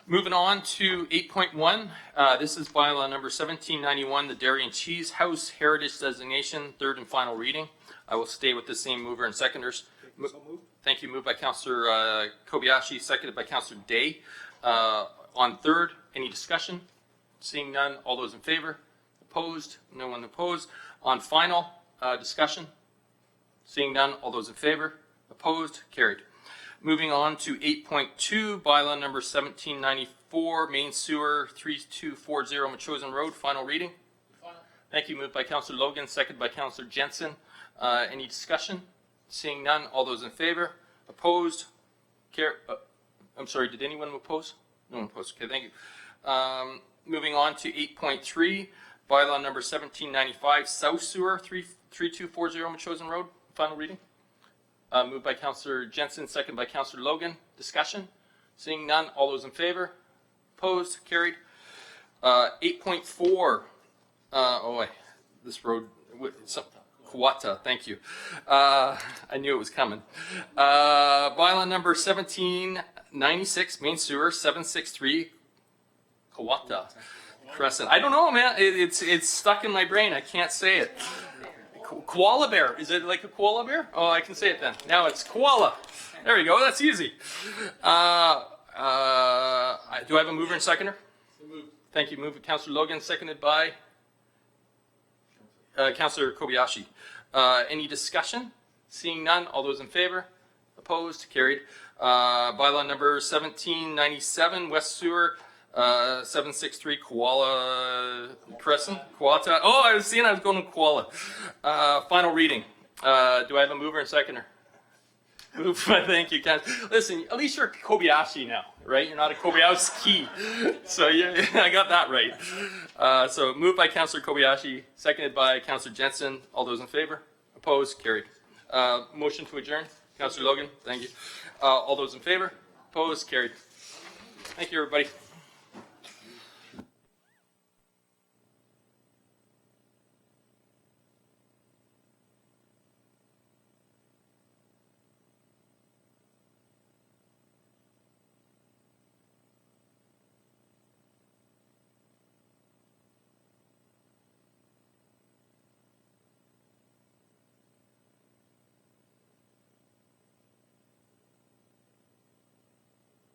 Moving on to 8.1. This is bylaw number 1791, the Dairy and Cheese House Heritage Designation, third and final reading. I will stay with the same mover and seconders. Thank you. Moved by Councillor Kobayashi, seconded by Councillor Day. On third, any discussion? Seeing none, all those in favor? Opposed? No one opposed. On final, discussion? Seeing none, all those in favor? Opposed? Carried. Moving on to 8.2, bylaw number 1794, main sewer 3240 Machosen Road, final reading. Thank you. Moved by Councillor Logan, seconded by Councillor Jensen. Any discussion? Seeing none, all those in favor? Opposed? I'm sorry, did anyone oppose? No one opposed. Okay, thank you. Moving on to 8.3, bylaw number 1795, South Sewer 3240 Machosen Road, final reading. Moved by Councillor Jensen, second by Councillor Logan. Discussion? Seeing none, all those in favor? Opposed? Carried. 8.4. This road. Kawata, thank you. I knew it was coming. Bylaw number 1796, main sewer 763 Kawata Crescent. I don't know, man. It's stuck in my brain. I can't say it. Koala bear. Is it like a koala bear? Oh, I can say it then. Now it's koala. There we go. That's easy. Do I have a mover and seconder? Thank you. Moved by Councillor Logan, seconded by Councillor Kobayashi. Any discussion? Seeing none. All those in favor? Opposed? Carried. Bylaw number 1797, West Sewer 763 Koala Crescent. Kawata. Oh, I was going to koala. Final reading. Do I have a mover and seconder? Thank you, guys. Listen, at least you're a Kobayashi now, right? You're not a Kobayashi. So yeah, I got that right. So moved by Councillor Kobayashi, seconded by Councillor Jensen. All those in favor? Opposed? Carried. Motion to adjourn. Councillor Logan, thank you. All those in favor? Opposed? Carried. Thank you, everybody.